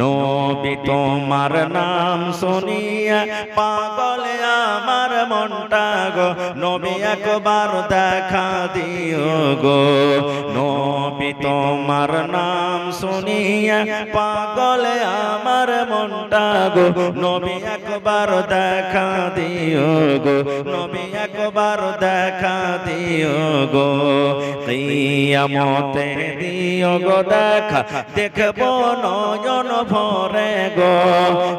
নবী তোমার নাম শুনিয়া পাগল আমার মনটা গো, নবী একবার দেখা দিও গো। নবী তোমার নাম শুনিয়া পাগল আমার মনটা গো, নবী একবার দেখা দিও গো, নবী একবার দেখা দিও গো। কিয়ামতে দিও গো দেখা, দেখবো নয়ন ভরে গো।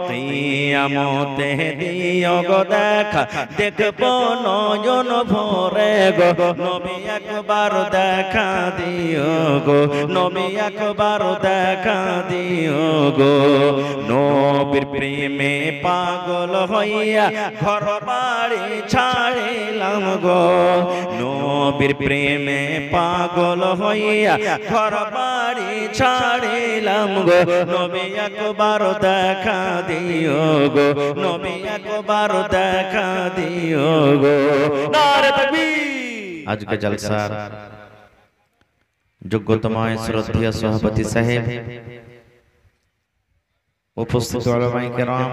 কিয়ামতে দিও গো দেখা, দেখবো নয়ন ভরে গো। নবী একবার দেখা দিও গো, নবী একবার দেখা দিও গো। নবীর প্রেমে পাগল হইয়া ঘর বাড়ি ছাড়িলাম গো। নবীর প্রেমে পাগল হইয়া ঘর বাড়ি ছাড়িলাম গো। নবী একবার দেখা দিও গো, নবী একবার দেখা দিও গো। নারে তাকবীর। আজকে জলসার যোগ্যতম শ্রদ্ধেয় সভাপতি সাহেব, উপস্থিত উলামায়ে কেরাম,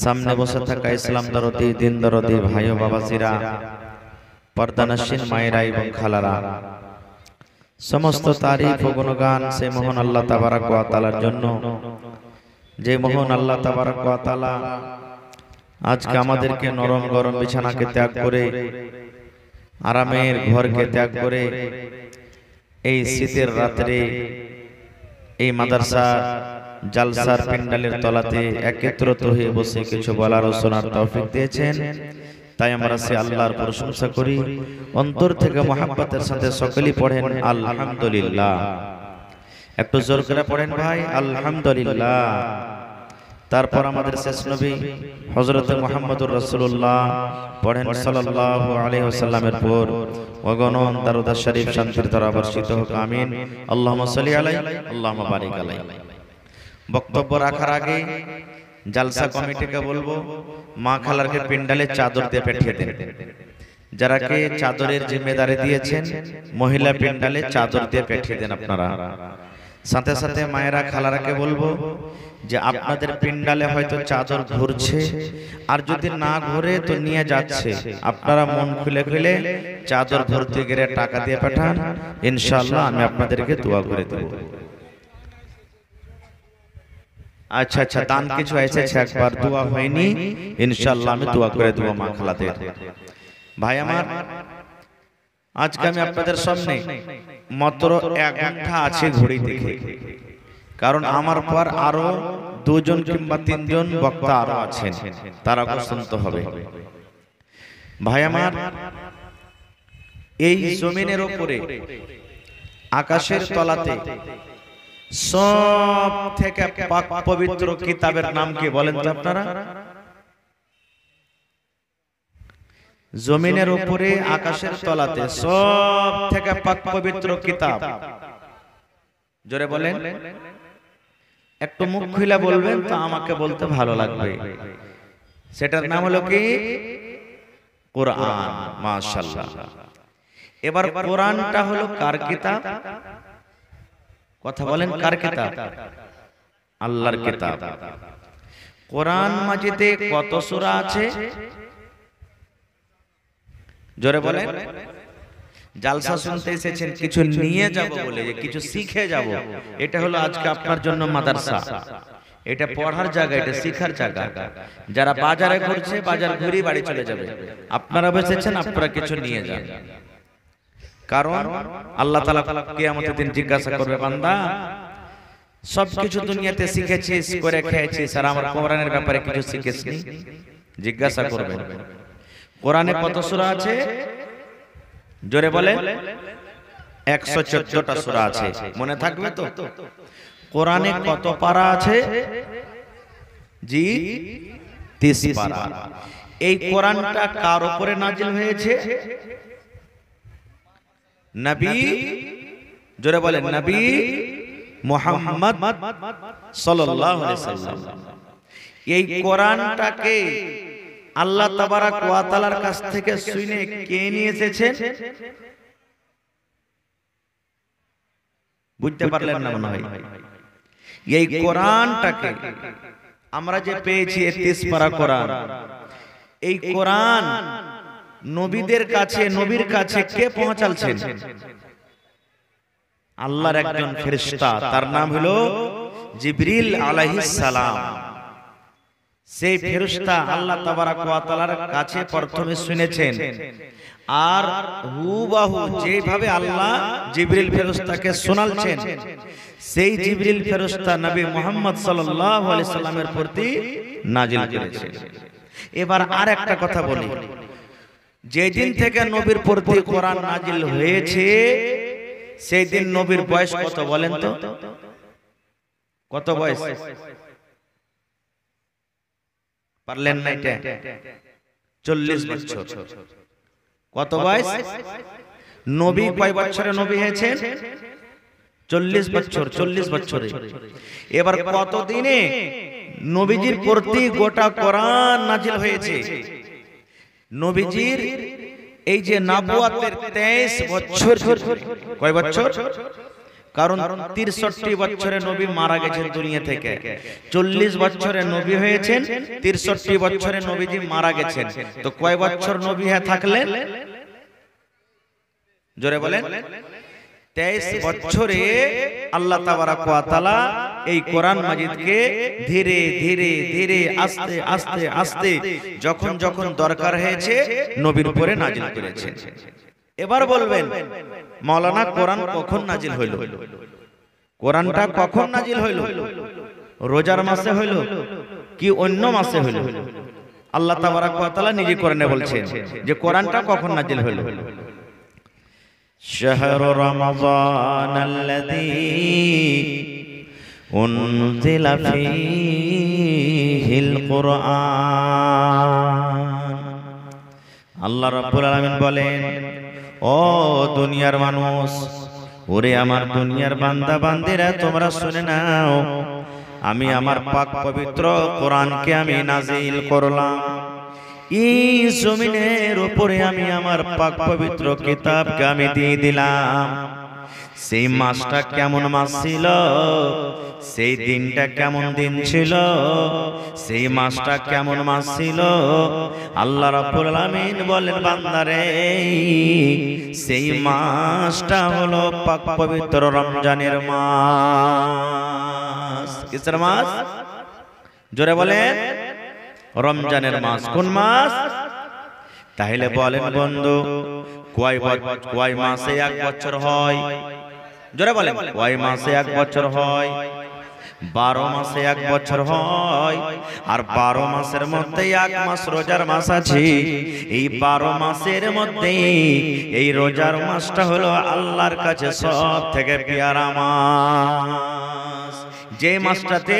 সামনে বসে থাকা ইসলাম দরদি দিন দরদি ভাই ও বাবাজিরা, পর্দানশীন মায়েরা এবং খালারা, সমস্ত তারিফ ও গুণগান সেই মহান আল্লাহ তাবারক ওয়া তাআলার জন্য, যে মহান আল্লাহ তাবারক ওয়া তাআলা আজকে আমাদেরকে নরম গরম বিছানাকে ত্যাগ করে, আরামের ঘরকে ত্যাগ করে, এই শীতের রাত্রে এই মাদ্রাসা জালসার প্যান্ডেলের তলাতে একত্রিত হয়ে বসে কিছু বলার ও শোনার তৌফিক দিয়েছেন। তাই আমরা সে আল্লাহর প্রশংসা করি, অন্তর থেকে মহব্বতের সাথে সকলেই পড়েন আলহামদুলিল্লাহ। একটু জোর করে পড়েন ভাই আলহামদুলিল্লাহ। তারপর আমাদের শেষ নবী হযরত মুহাম্মদুর রাসূলুল্লাহ পড়েন সাল্লাল্লাহু আলাইহি ওয়াসাল্লামের পর অগণন দরুদ শরীফ শান্তির ধারা বর্ষিত হোক, আমিন। আল্লাহুম্মা সাল্লি আলাইহি আল্লাহুম্মা বারিক আলাইহি। বক্তব্য রাখার আগে জালসা কমিটিকে বলবো, মা খালারকে প্যান্ডেলে চাদর দিয়ে পাঠিয়ে দেন। যারাকে চাদরের জিম্মেদারি দিয়েছেন মহিলা প্যান্ডেলে চাদর দিয়ে পাঠিয়ে দেন আপনারা। সাথে সাথে মায়েরা খালারাকে বলবো যে আপনাদের প্যান্ডেলে হয়তো চাদর ঘুরছে, আর যদি না ঘুরে তো নিয়ে যাচ্ছে, আপনারা মন খুলে খুলে চাদর ভর্তি করে টাকা দিয়ে পাঠান, ইনশাআল্লাহ আমি আপনাদেরকে দোয়া করে দেব। আচ্ছা আচ্ছা, দান কিছু এসেছে, একবার দোয়া হয়নি, ইনশাআল্লাহ আমি দোয়া করে দেব মা খালাদের। ভাই আমার, আজকে আমি আপনাদের সামনে মাত্র 1 ঘন্টা আছে ঘড়ি দেখে, কারণ আমার পর আরো 2 জন কিংবা 3 জন বক্তা আরো আছেন, তারাকে শুনতে হবে। ভাই আমার, এই জমিনের উপরে আকাশের তলাতে সব থেকে পাক পবিত্র কিতাবের নাম কি বলেন তো আপনারা? জমিনের উপরে আকাশের তলাতে সব থেকে পাক পবিত্র কিতাব, জোরে বলেন, একটু মুখ খুলে বলবেন তো আমাকে বলতে ভালো লাগবে। সেটার নাম হলো কি? কোরআন। মাশাআল্লাহ। এবার কোরআনটা হলো কার কিতাব? কথা বলেন, কার কিতাব? আল্লাহর কিতাব। কোরআন মাজিদে কত সূরা আছে? জোরে বলেন। জালসা শুনতে এসেছেন কিছু নিয়ে যাব বলে, যে কিছু শিখে যাব, এটা হলো আজকে আপনার জন্য মাদ্রাসা। এটা পড়ার জায়গা, এটা শিখার জায়গা। যারা বাজারে ঘুরছে বাজার ঘুরে বাড়ি চলে যাবে, আপনারা বসেছেন, আপনারা কিছু নিয়ে যান। কারণ আল্লাহ তাআলা কিয়ামতের দিন জিজ্ঞাসা করবে, বান্দা সবকিছু দুনিয়াতে শিখেছিস, করে খেয়েছিস, আর আমার কোরআনের ব্যাপারে কিছু শিখেছিস? জিজ্ঞাসা করবেন। কোরআনে কত সূরা আছে? জোরে বলে। 114টা সূরা আছে, মনে থাকবে তো? কোরআনে কত পারা আছে? জি, 30 পারা। এই কোরআনটা কার উপরে নাজিল হয়েছে? নবী, জোরে বলেন, নবী মুহাম্মদ সাল্লাল্লাহু আলাইহি ওয়াসাল্লাম। এই কোরআনটাকে আল্লাহ তাবারক ওয়া তাআলার কাছ থেকে শুনে কে নিয়ে এসেছেন? বুঝতে পারলেন না মনে হয়। এই কোরআনটাকে আমরা যে পেয়েছি 33 পারা কোরআন, এই কোরআন নবীদের কাছে, নবীর কাছে কে পৌঁছালছেন? আল্লাহর একজন ফেরেশতা, তার নাম হলো জিবরিল আলাইহিস সালাম। সেই ফেরেশতা আল্লাহ তাবারাক ওয়া তাআলার কাছে প্রথমে শুনেছেন, আর হুবহু যেভাবে আল্লাহ জিবরিল ফেরেশতাকে শোনালছেন, সেই জিবরিল ফেরেশতা নবী মুহাম্মদ সাল্লাল্লাহু আলাইহি সাল্লামের প্রতি নাজিল করেছেন। এবার আর একটা কথা বলি, যেদিন থেকে নবীর প্রতি কোরআন নাজিল হয়েছে সেই দিন নবীর বয়স কত বলেন তো? কত বয়স? পারলেন না এটা? 40 বছর। কত বয়স? নবী কয় বছরে নবী হয়েছেন? 40 বছর। 40 বছরে। এবার কত দিনে নবীজির প্রতি গোটা কোরআন নাজিল হয়েছে? নবীজির এই যে নবুয়তের 23 বছর। কয় বছর? কারণ 63 বছরে নবী মারা গেছেন দুনিয়া থেকে, 40 বছরে নবী হয়েছেন, 63 বছরে নবীজি মারা গেছেন। তো কয় বছর নবী হয়ে থাকলেন? জোরে বলেন। 23 বছরে আল্লাহ তাবারাক ওয়া তাআলা এই কোরআন মাজিদকে ধীরে ধীরে ধীরে আস্তে আস্তে আস্তে যখন যখন দরকার হয়েছে নবীর উপরে নাজিল করেছেন। এবার বলবেন মাওলানা কোরআন কখন নাজিল হইল? কোরআনটা কখন নাজিল হইল? রোজার মাসে হইল কি অন্য মাসে হইল? আল্লাহ তাবারাক ওয়া তাআলা নিজে কোরআনে বলছেন যে কোরআনটা কখন নাজিল হইল। শাহর রমাযান আল্লাযী উনজিলা ফীহিল কুরআন। আল্লাহ রাব্বুল আলামিন বলেন, ও দুনিয়ার মানুষ, ওরে আমার দুনিয়ার বান্দা বান্দিরা, তোমরা শুনে নাও, আমি আমার পাক পবিত্র কোরআনকে আমি নাজিল করলাম। এই জমিনের উপরে আমি আমার পাক পবিত্র কিতাবকে আমি দিয়ে দিলাম। সেই মাসটা কেমন মাস ছিল, সেই দিনটা কেমন দিন ছিল, সেই মাসটা কেমন মাস ছিল, আল্লাহ রাব্বুল আলামিন বলেন বান্দারে, সেই মাসটা হলো পাক পবিত্র রমজানের মাস। কিসের মাস? জোরে বলেন। রমজানের মাস। কোন মাস? তাহলে বলেন বন্ধু, কয় মাসে এক বছর হয়? জোরে বলেন, কয় মাসে এক বছর হয়? 12 মাসে এক বছর হয়। আর 12 মাসের মধ্যে এক মাস রোজার মাস আছে। এই 12 মাসের মধ্যে এই রোজার মাসটা হলো আল্লাহর কাছে সব থেকে প্রিয় মাস, যে মাসটাতে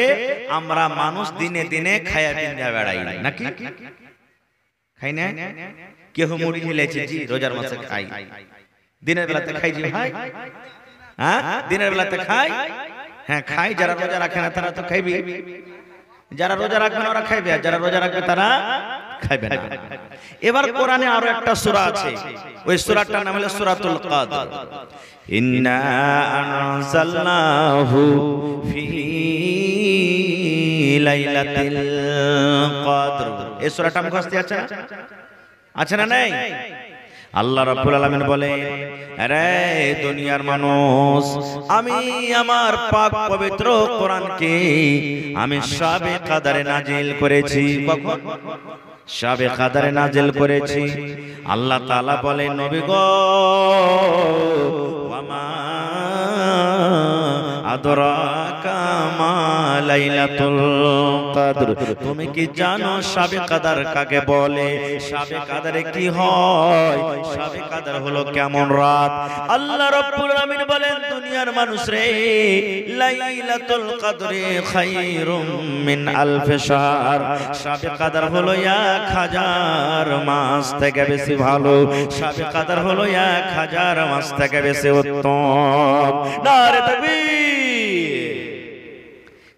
আমরা মানুষ দিনে দিনে খায়া পিন্দা বেড়াই, নাকি খাই না? কেউ মুড়ি খেলেছে জি রোজার মাসে খাই, দিনের বেলাতে খাই জি ভাই, হ্যাঁ দিনের বেলাতে খাই, হ্যাঁ খাই। যারা রোজা রাখে না তারা তো খাইবে, যারা রোজা রাখবে না ওরা খাইবে, আর যারা রোজা রাখবে তারা খাইবে না। এবার কোরআনে আরো একটা সূরা আছে, ওই সূরাটার নাম হলো সূরাতুল কদর। ইন্না আনজালনাহু ফি লাইলাতিল কদর। এই সূরাটা মুখস্থ আছে? আছে না নাই? আল্লাহ রাব্বুল আলামিন বলেন, আরে দুনিয়ার মানুষ, আমি আমার পাক পবিত্র কোরআনকে আমি শাবে কদরে নাজিল করেছি। কখন? শাবে কদরে নাজিল করেছি। আল্লাহ তাআলা বলেন, নবী গো, ওয়ামা আদরাকা মা লাইলাতুল কদর, তুমি কি জানো শাবে কদর কাকে বলে? শাবে কদরে কি হয়? শাবে কদর হলো কেমন রাত? আল্লাহ রাব্বুল আলামিন বলেন, দুনিয়ার মানুষ রে, লাইলাতুল কদরে খায়রুম মিন আলফি শাহর। শাবে কদর হলো 1000 মাস থেকে বেশি ভালো। শাবে কদর হলো 1000 মাস থেকে বেশি উত্তম। নারে তাকবীর।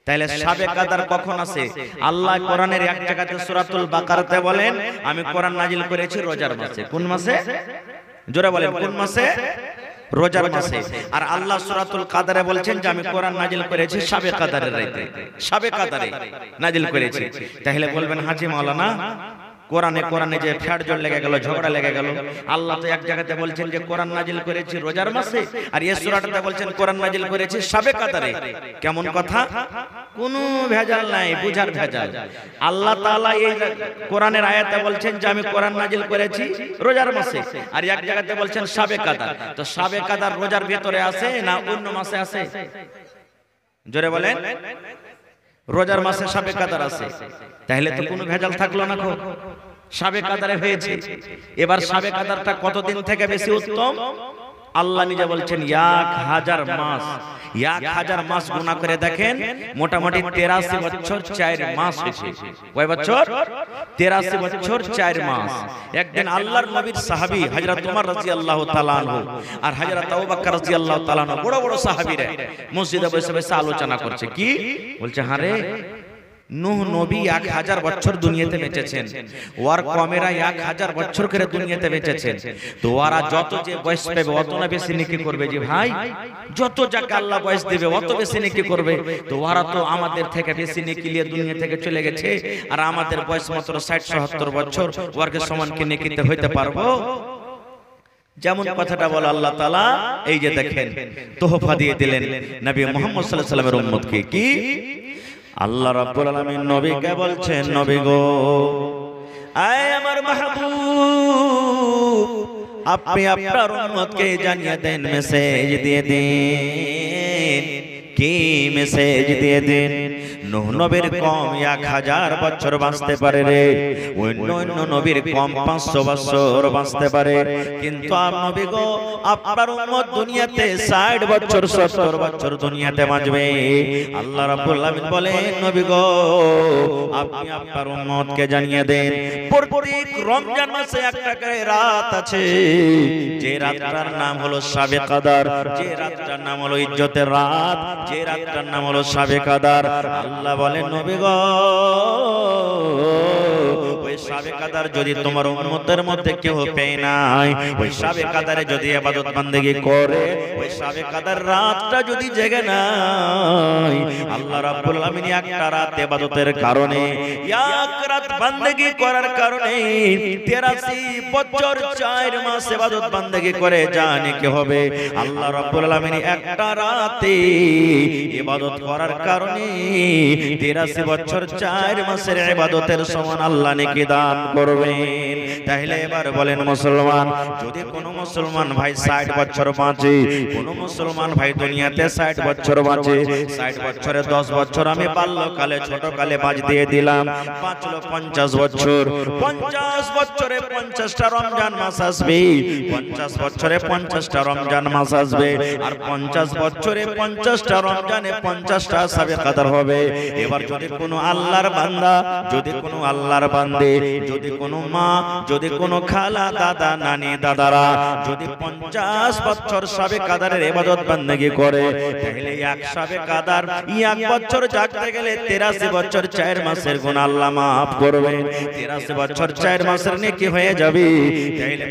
তাহলে শাবে কদর কখন আসে? আল্লাহ কোরআনের এক জায়গাতে সূরাতুল বাকারাতে বলেন, আমি কোরআন নাজিল করেছি রোজার মাসে। কোন মাসে? জোরে বলেন, কোন মাসে? রোজার মাসে। আর আল্লাহ সূরাতুল কাদারে বলছেন যে আমি কোরআন নাজিল করেছি শাবে কাদারের রাতে, শাবে কাদারে নাজিল করেছি। তাহলে বলবেন হাজী মাওলানা কোরআনে যে ফ্যাট জল লেগে গেল, ঝগড়া লেগে গেল। আল্লাহ তো এক জায়গাতে বলছেন যে কোরআন নাজিল করেছি রোজার মাসে, আর এই সূরাটাতে বলছেন কোরআন নাজিল করেছি শাবে কাদারে। কেমন কথা? কোনো ভেজাল নাই, বুঝার ভেজাল। আল্লাহ তাআলা এই কোরআনের আয়াতে বলছেন যে আমি কোরআন নাজিল করেছি রোজার মাসে, আর এক জায়গাতে বলছেন শাবে কাদার। তো শাবে কাদার রোজার ভিতরে আছে না অন্য মাসে আছে? জোরে বলেন। রোজার মাসে শাবে কাদার আছে, তাহলে তো কোনো ভেজাল থাকলো না। শাবে কাদারে হয়েছে। এবার শাবে কাদারটা কতদিন থেকে বেশি উত্তম? আল্লাহ নিজে বলছেন 1000 মাস। 1000 মাস গুণা করে দেখেন, মোটামুটি 83 বছর 4 মাস হয়েছে। কয় বছর? 83 বছর 4 মাস। একদিন আল্লাহর নবীর সাহাবী হযরত ওমর রাদিয়াল্লাহু তাআলা আনহু আর হযরত আবু বকর রাদিয়াল্লাহু তাআলা আনহু বড় বড় সাহাবীরা মসজিদে বসে বসে আলোচনা করছে। কি বলছে? আরে নূহ নবী 1000 বছর দুনিয়াতে বেঁচেছেন, ওর কমেরা 1000 বছর করে দুনিয়াতে বেঁচেছেন। তো ওরা যত যে বয়স পাবে অত না বেশি নেকি করবে। যে ভাই, যত যাকে আল্লাহ বয়স দেবে অত বেশি নেকি করবে। তো ওরা তো আমাদের থেকে বেশি নেকি নিয়ে দুনিয়া থেকে চলে গেছে, আর আমাদের বয়স মাত্র 60-70 বছর, ওরকে সমান কি নেকিতে হইতে পারবো? যেমন কথাটা বলে আল্লাহ তাআলা, এই যে দেখেন তোহফা দিয়ে দিলেন নবী মুহাম্মদ সাল্লাল্লাহু আলাইহি ওয়াসাল্লামের উম্মতকে। কি আল্লাহ রাব্বুল আলামিন নবীকে বলছেন, নবী গো, আয় আমার মাহবুব, আপনি আপনার উম্মতকে জানিয়ে দেন, মেসেজ দিয়ে দিন। কি মেসেজ দিয়ে দিন? নূহ নবীর কম 1000 বছর বাঁচতে পারে রে, অন্য নবীর কম 500 বছর বাঁচতে পারে। কিন্তু নবী গো, আপনার উম্মত দুনিয়াতে 60 বছর 70 বছর দুনিয়াতে বাঁচবে। আল্লাহ রাব্বুল আলামিন বলেন, নবী গো, আপনি আপনার উম্মতকে জানিয়ে দেন, প্রত্যেক রমজান মাসে একটা করে রাত আছে, যে রাতটার নাম হলো শাবে কাদার, যে রাতটার নাম হলো ইজ্জতের রাত, যে রাতটার নাম হলো শাবে কাদার। আল্লাহ বলেন, নবী গো, ওই শাবে কাদার যদি তোমার উম্মতের মধ্যে কেউ পেয়ে নাই, ওই শাবে কাদারে যদি ইবাদত বান্দেগি করে, ওই শাবে কাদার রাতটা যদি জেগে নাই, আল্লাহ রাব্বুল আলামিন একটা রাত ইবাদতের কারণে, এক রাত বান্দেগি করার কারণে 83 বছর 4 মাস ইবাদত বান্দেগি করে জানে কি হবে? আল্লাহ রাব্বুল আলামিন একটা রাতে ইবাদত করার কারণে 83 বছর 4 মাসের ইবাদতের সমান আল্লাহ নেকি দান করবেন। তাহলে এবার বলেন মুসলমান, যদি কোনো মুসলমান ভাই 60 বছর বাঁচে, কোনো মুসলমান ভাই দুনিয়াতে 60 বছর বাঁচে, 60 বছরে 10 বছর আমি বাল্যকালে ছোটকালে বাঁচ দিয়ে দিলাম, বাঁচলো 50 বছর। 50 বছরে 50টা রমজান মাস আসবে, 50 বছরে 50টা রমজান মাস আসবে, আর 50 বছরে 50টা রমজানে 50টা শাবে কাদার হবে। এবার যদি কোনো আল্লাহর বান্দা, যদি কোনো আল্লাহর বান্দে, যদি কোনো মা, যদি কোনো খালা, দাদা, নানি, দাদারা যদি 50 বছর শাবে কাদারের ইবাদত বান্দেগি করে, তাহলে এক শাবে কাদার 1 বছর জাগতে গেলে 83 বছর 4 মাসের গুনাহ আল্লাহ maaf করবেন। 83 বছর 4 মাসের নেকি হয়ে যাবে। তাহলে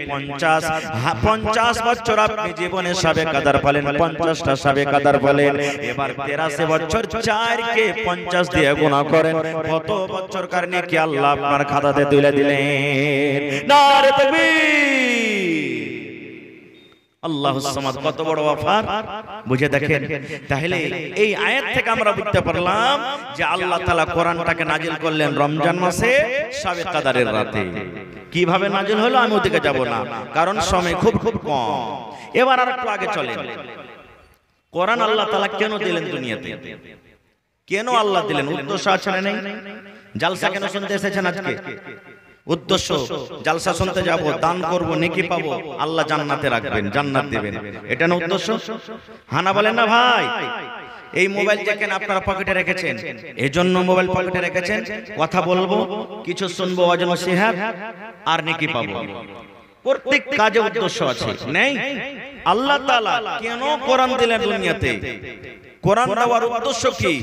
50 বছর আপনি জীবনে শাবে কাদার ফলেন, 50টা শাবে কাদার ফলেন। এবার 83 বছর 4 কে 50 দিয়ে গুনাহ করেন, কত বছর কার নেকি আল্লাহ আপনার খাতাতে তুলে দিলেন। নারে তাকবীর, আল্লাহুস সামাদ। কত বড় অফার বুঝে দেখেন। তাহলে এই আয়াত থেকে আমরা বুঝতে পারলাম যে আল্লাহ তাআলা কোরআনটাকে নাজিল করলেন রমজান মাসে শাবে কাদারের রাতে। কিভাবে নাজিল হলো আমি ওদিকে যাব না, কারণ সময় খুব কম। এবার আর একটু আগে চলেন, কোরআন আল্লাহ তাআলা কেন দিলেন দুনিয়াতে? কেন আল্লাহ দিলেন? উদ্দেশ্য আছে না নেই? জালসা কেন শুনতে এসেছেন আজকে? উদ্দেশ্য, জালসা শুনতে যাব, দান করব, নেকি পাবো, আল্লাহ জান্নাতে রাখবেন, জান্নাত দিবেন, এটা না উদ্দেশ্য? হানা বলেন না ভাই? এই মোবাইল যেখানে আপনারা পকেটে রেখেছেন, এজন্য মোবাইল পকেটে রেখেছেন, কথা বলবো, কিছু শুনবো, ওয়াজ নসিহত আর নেকি পাবো। প্রত্যেক কাজে উদ্দেশ্য আছে, নেই? আল্লাহ তাআলা কেন কোরআন দিলেন দুনিয়াতে? কোরআন দেওয়ার উদ্দেশ্য কি?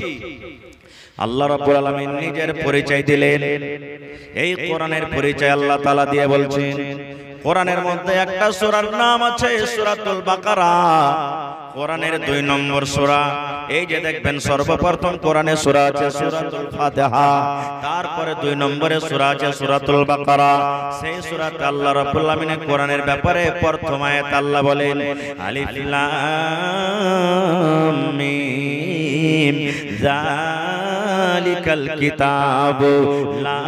আল্লাহ রাব্বুল আলামিন নিজের পরিচয় দিলেন। এই কোরআনের পরিচয় আল্লাহ তাআলা দিয়ে বলছেন, কোরআনের মধ্যে একটা সূরার নাম আছে সূরাতুল বাকারা। কোরআনের 2 নম্বর সূরা। এই যে দেখবেন সর্বপ্রথম কোরআনে সূরা আছে সূরাতুল ফাতিহা, তারপরে 2 নম্বরে সূরা আছে সূরাতুল বাকারা। সেই সূরাতে আল্লাহ রাব্বুল আলামিন কোরআনের ব্যাপারে প্রথম আয়াত আল্লাহ বলেন আলিফ লাম মিম যালিকাল কিতাবু লা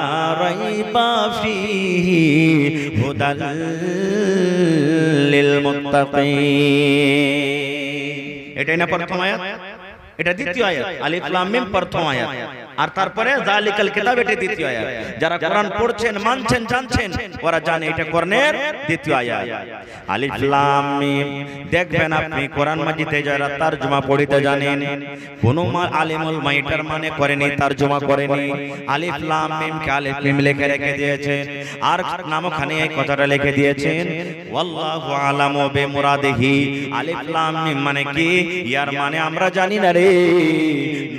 রাইবা ফীহি হুদাল লিল মুত্তাকিন। এটাই না প্রথম আয়াত? এটা দ্বিতীয় আয়াত। আলিফ লাম মিম প্রথম আয়াত, আর তারপরে যালিকাল কিতাব এটা দ্বিতীয় আয়াত। যারা কোরআন পড়ছেন, মানছেন, জানছেন, ওরা জানে এটা কোরআনের দ্বিতীয় আয়াত। আলিফ লাম মিম দেখবেন আপনি কোরআন মাজিদে যারা তরজমা পড়িতে জানেন, কোন আলিমুল মাইটার মানে করেনি, তরজমা করেনি। আলিফ লাম মিম কে আলিফ মিম লিখে রেখে দিয়েছেন, আর নামখানে এই কথাটা লিখে দিয়েছেন ওয়াল্লাহু আলামু বিমুরাদিহি। আলিফ লাম মিম মানে কি? ইয়ার মানে আমরা জানি না রে।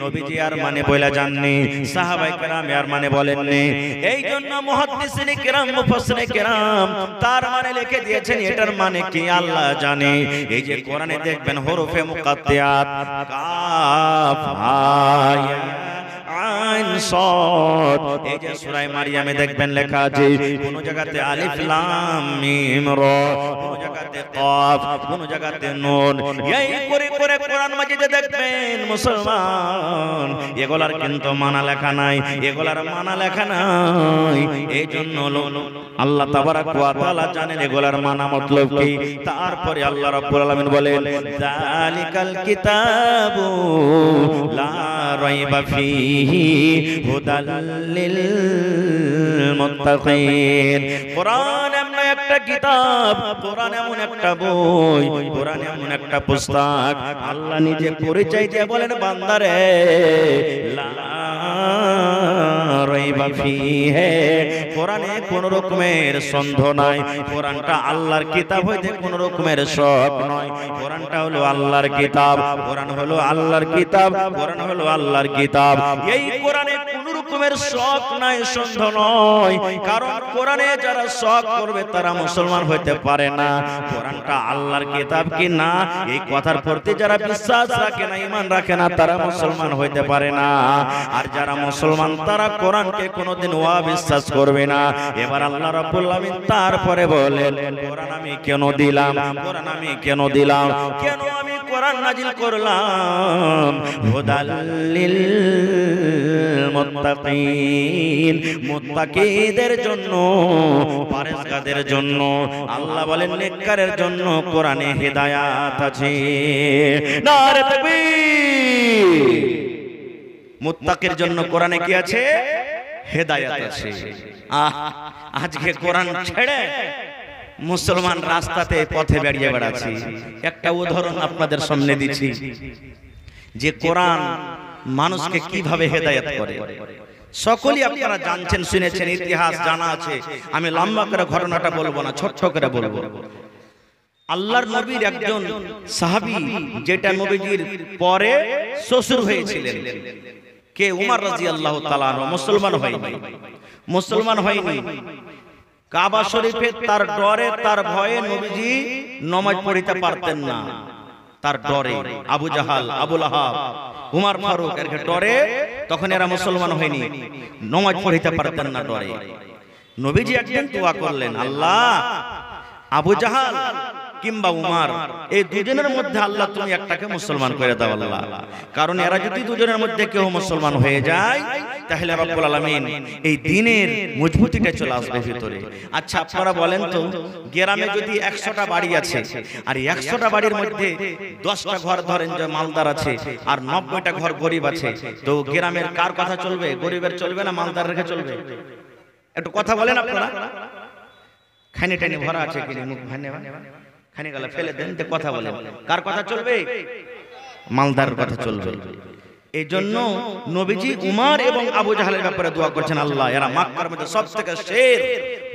নবীজি আর মানে বলে জাননি, সাহাবায়ে কেরাম আর মানে বলেননি। এই জন্য মুহাদ্দিসিনে কেরাম, মুফাসসিরে কেরাম তার মানে লিখে দিয়েছেন, এটার মানে কি আল্লাহ জানে। এই যে কোরআনে দেখবেন হরফে মুকাত্তায়াত কাফ হা ইয়া আইন সাদ, এই যে সূরা মারইয়ামে দেখবেন লেখা আছে কোন জায়গাতে আলিফ লাম মিম রা, কোন জায়গাতে কাফ, কোন জায়গাতে নুন। এই করে করে কোরআন মাজিদে দেখবেন মুসলমান এগুলার কিন্তু মানা লেখা নাই, এগুলার মানা লেখা নাই। এই জন্য আল্লাহ তাবারাক ওয়া তাআলা জানেন এগুলার মানা মতলব কি। তারপরে আল্লাহ রাব্বুল আলামিন বলেন যালিকাল কিতাবু লা রাইবা ফীহি হুদাল লিল মুত্তাকিন। কোরআন এমন একটা কিতাব, কোরআন এমন একটা বই, কোরআন এমন একটা পুস্তক, আল্লাহ নিজে পরিচয় দিয়ে বলেন বান্দারে লা রাইবা ফীহি, কোরআনে কোন রকমের সন্দেহ নাই। কোরআনটা আল্লাহর কিতাব হইতে কোন রকমের শক নয়। কোরআনটা হলো আল্লাহর কিতাব, কোরআন হলো আল্লাহর কিতাব, কোরআন হলো আল্লাহর কিতাব। এই কোরআনে কোন রকমের শক নাই, সন্দেহ নয়। কারণ কোরআনে যারা শক করবে তারা মুসলমান হইতে পারে না। কোরআনটা আল্লাহর কিতাব কি না এই কথার প্রতি যারা বিশ্বাস রাখে না, ঈমান রাখে না, তারা মুসলমান হইতে পারে না। আর যারা মুসলমান তারা কোরআনকে কোনোদিন অবিশ্বাস করবে না। এবার আল্লাহ রাব্বুল আলামিন তারপরে বলেন কোরআন আমি কেন দিলাম, কোরআন আমি কেন দিলাম, কেন আমি কোরআন নাজিল করলাম? হুদাল লিল মুত্তাকিন, মুত্তাকিদের জন্য, পরহেজগারদের জন্য। আল্লাহ বলেন নেককারের জন্য কোরআনে হেদায়েত আছে। নারে তাকবীর! মুত্তাকির জন্য কোরআনে কি আছে? হেদায়েত আছে। আজকে কোরআন ছেড়ে মুসলমান রাস্তাতে পথে বেরিয়ে বেড়াচ্ছে। একটা উদাহরণ আপনাদের সামনে দিচ্ছি যে কোরআন মানুষকে কিভাবে হেদায়েত করে। সকলেই আপনারা জানছেন, শুনেছেন, ইতিহাস জানা আছে। আমি লম্বা করে ঘটনাটা বলবো না, ছোট করে বলবো। আল্লাহর নবীর একজন সাহাবী, যেটা নবীজির পরে শ্বশুর হয়েছিলেন, কে উমর রাদিয়াল্লাহু তাআলা আনহু, মুসলমান হয়নি। মুসলমান হয়নি। কাবা শরীফে তার ডরে, তার ভয়ে নবীজি নামাজ পড়িতে পারতেন না। তার ডরে আবু জাহাল, আবু লাহাব, উমর ফারুক এর ডরে তখন এরা মুসলমান হয়নি, নামাজ পড়িতে পারতেন না ডরে। নবীজি একদিন দোয়া করলেন, আল্লাহ আবু জাহাল কিংবা উমর এই দুজনের মধ্যে আল্লাহ তুমি একটাকে মুসলমান করে দাও আল্লাহ। কারণ এরা যদি দুজনের মধ্যে কেউ মুসলমান হয়ে যায় তাহলে রব্বুল আলামিন এই দ্বীনের মজবুতিটা চলে আসবে ভিতরে। আচ্ছা আপনারা বলেন তো, গ্রামে যদি 100টা বাড়ি আছে আর 100টা বাড়ির মধ্যে 10টা ঘর ধরেন যে মালদার আছে আর 90টা ঘর গরিব আছে, তো গ্রামের কার কথা চলবে? গরিবের চলবে না মালদার রেখে চলবে? একটু কথা বলেন আপনারা। খানি টানি ভরা আছে কিনা মুখ ভানে খানি গলা ফেলে দেন, কথা বলেন। কার কথা চলবে? মালদার কথা চলবে। এই জন্য নবীজি উমর এবং আবু জাহালের ব্যাপারে দোয়া করছেন, আল্লাহ এরা মক্কার মধ্যে সবথেকে শের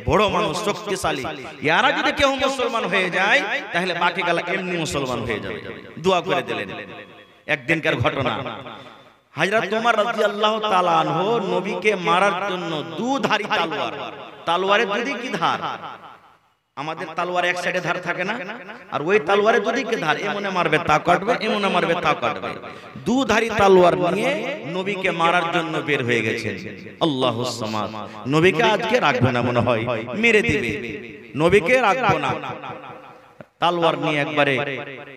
বড় মানুষ, শক্তিশালী, এরা যদি কেউ মুসলমান হয়ে যায় তাহলে বাকি গলা এমনি মুসলমান হয়ে যাবে। দোয়া করে দিলেন। একদিনকার ঘটনা, হযরত উমর রাদিয়াল্লাহু তাআলা আনহু নবীকে মারার জন্য দুধারী তলোয়ার, তলোয়ারের দুদিকে কি ধার, আমাদের তলোয়ার এক সাইডে ধার থাকে না, আর ওই তলোয়ারে দুদিকে ধার, এমনে মারবে তা কাটবে, এমনে মারবে তা কাটবে। দুধারী তলোয়ার নিয়ে নবীকে মারার জন্য বের হয়ে গেছেন। আল্লাহুস সামাদ। নবীকে আজকে রাখবে না মনে হয়, মেরে দিবে, নবীকে রাখবো না। তলোয়ার নিয়ে একবারে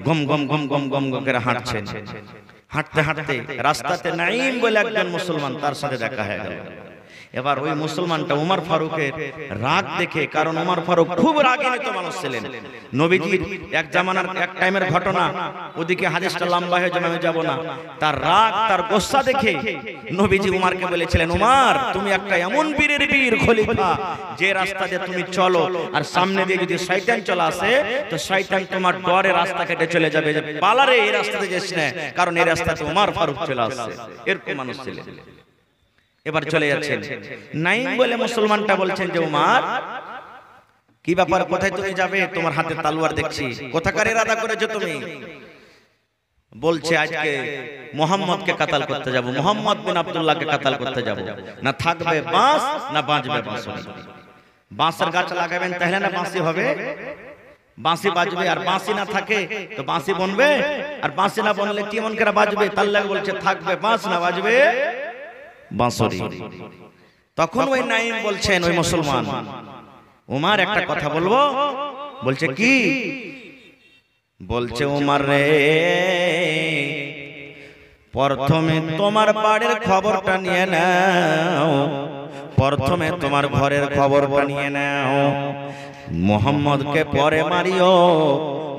গম গম গম গম গম করে হাঁটছেন। হাঁটতে হাঁটতে রাস্তাতে নাঈম বলে একজন মুসলমান, তার সাথে দেখা হয়ে গেল। এবার ওই মুসলমানটা উমর ফারুকের রাগ দেখে, কারণ উমর ফারুক খুব রাগান্বিত মানুষ ছিলেন। নবীজির এক জামানার এক টাইমের ঘটনা, ওদিকে হাদিসটা লম্বা হয়ে যাবে, আমি যাব না। তার রাগ, তার গোসা দেখে নবীজি উমরকে বলেছিলেন, উমর তুমি একটা এমন বীরের বীর খলিফা, যে রাস্তা দিয়ে তুমি চলো আর সামনে দিয়ে যদি শয়তান চলে আসে, তো শয়তান তোমার ডরে রাস্তা কেটে চলে যাবে, যে পালারে এই রাস্তাতে যাস না, কারণ এই রাস্তাতে উমর ফারুক চলে আসছে। এরকম মানুষ ছিলেন। এবার চলে যাচ্ছেন। নাঈম বলে মুসলমানটা বলছেন যে উমর কি ব্যাপার, কোথায় তুমি যাবে? তোমার হাতে তলোয়ার দেখছি, কোথাকার ইরাদা করেছো তুমি? বলছে আজকে মুহাম্মদকে কাতাল করতে যাব, মুহাম্মদ বিন আব্দুল্লাহকে কাতাল করতে যাব। না থাকবে বাঁশ, না বাজবে বাঁশি। বাঁশের গাছ লাগাবেন তাহলে না বাঁশি হবে, বাঁশি বাজবে। আর বাঁশি না থাকে তো বাঁশি বনবে, আর বাঁশি না বনলে কি মন করে বাজবে? তার লাগে বলছে থাকবে বাঁশ, না বাজবে বাঁশরি। তখন ওই নাঈম বলছেন, ওই মুসলমান, উমর একটা কথা বলবো। বলছে কি? বলছে উমর রে, প্রথমে তোমার বাড়ির খবরটা নিয়ে নাও, প্রথমে তোমার ঘরের খবরটা নিয়ে নাও। মুহাম্মদকে পরে মারিও,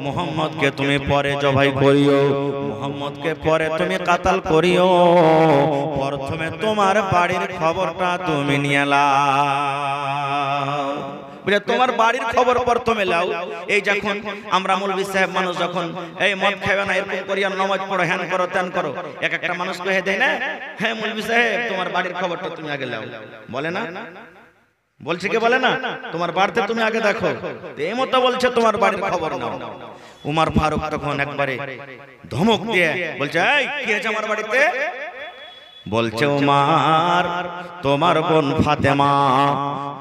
মুহাম্মদকে তুমি পরে জবাই করিও, মুহাম্মদকে পরে তুমি কাতাল করিও। প্রথমে তোমার বাড়ির খবরটা তুমি নিয়ে নাও। বুঝলে, তোমার বাড়ির খবর প্রথমে লাও। এই যখন আমরা মৌলভী সাহেব মানুষ যখন এই মদ খাবে না, এরকম করিয়া নামাজ পড়ো, হ্যান করো, ত্যান করো, এক একটা মানুষ কহে দেয় না, হ্যাঁ মৌলভী সাহেব তোমার বাড়ির খবরটা তুমি আগে লাও, বলে না? বলছে কি বলে না? তোমার বাড়িতে তুমি আগে দেখো। এই মতো বলছে তোমার বাড়ির খবর নাও। উমর ফারুক তখন একবারে ধমক দিয়ে বলছে, এই কি হয়েছে আমার বাড়িতে? বলছে উমর, তোমার বোন ফাতেমা,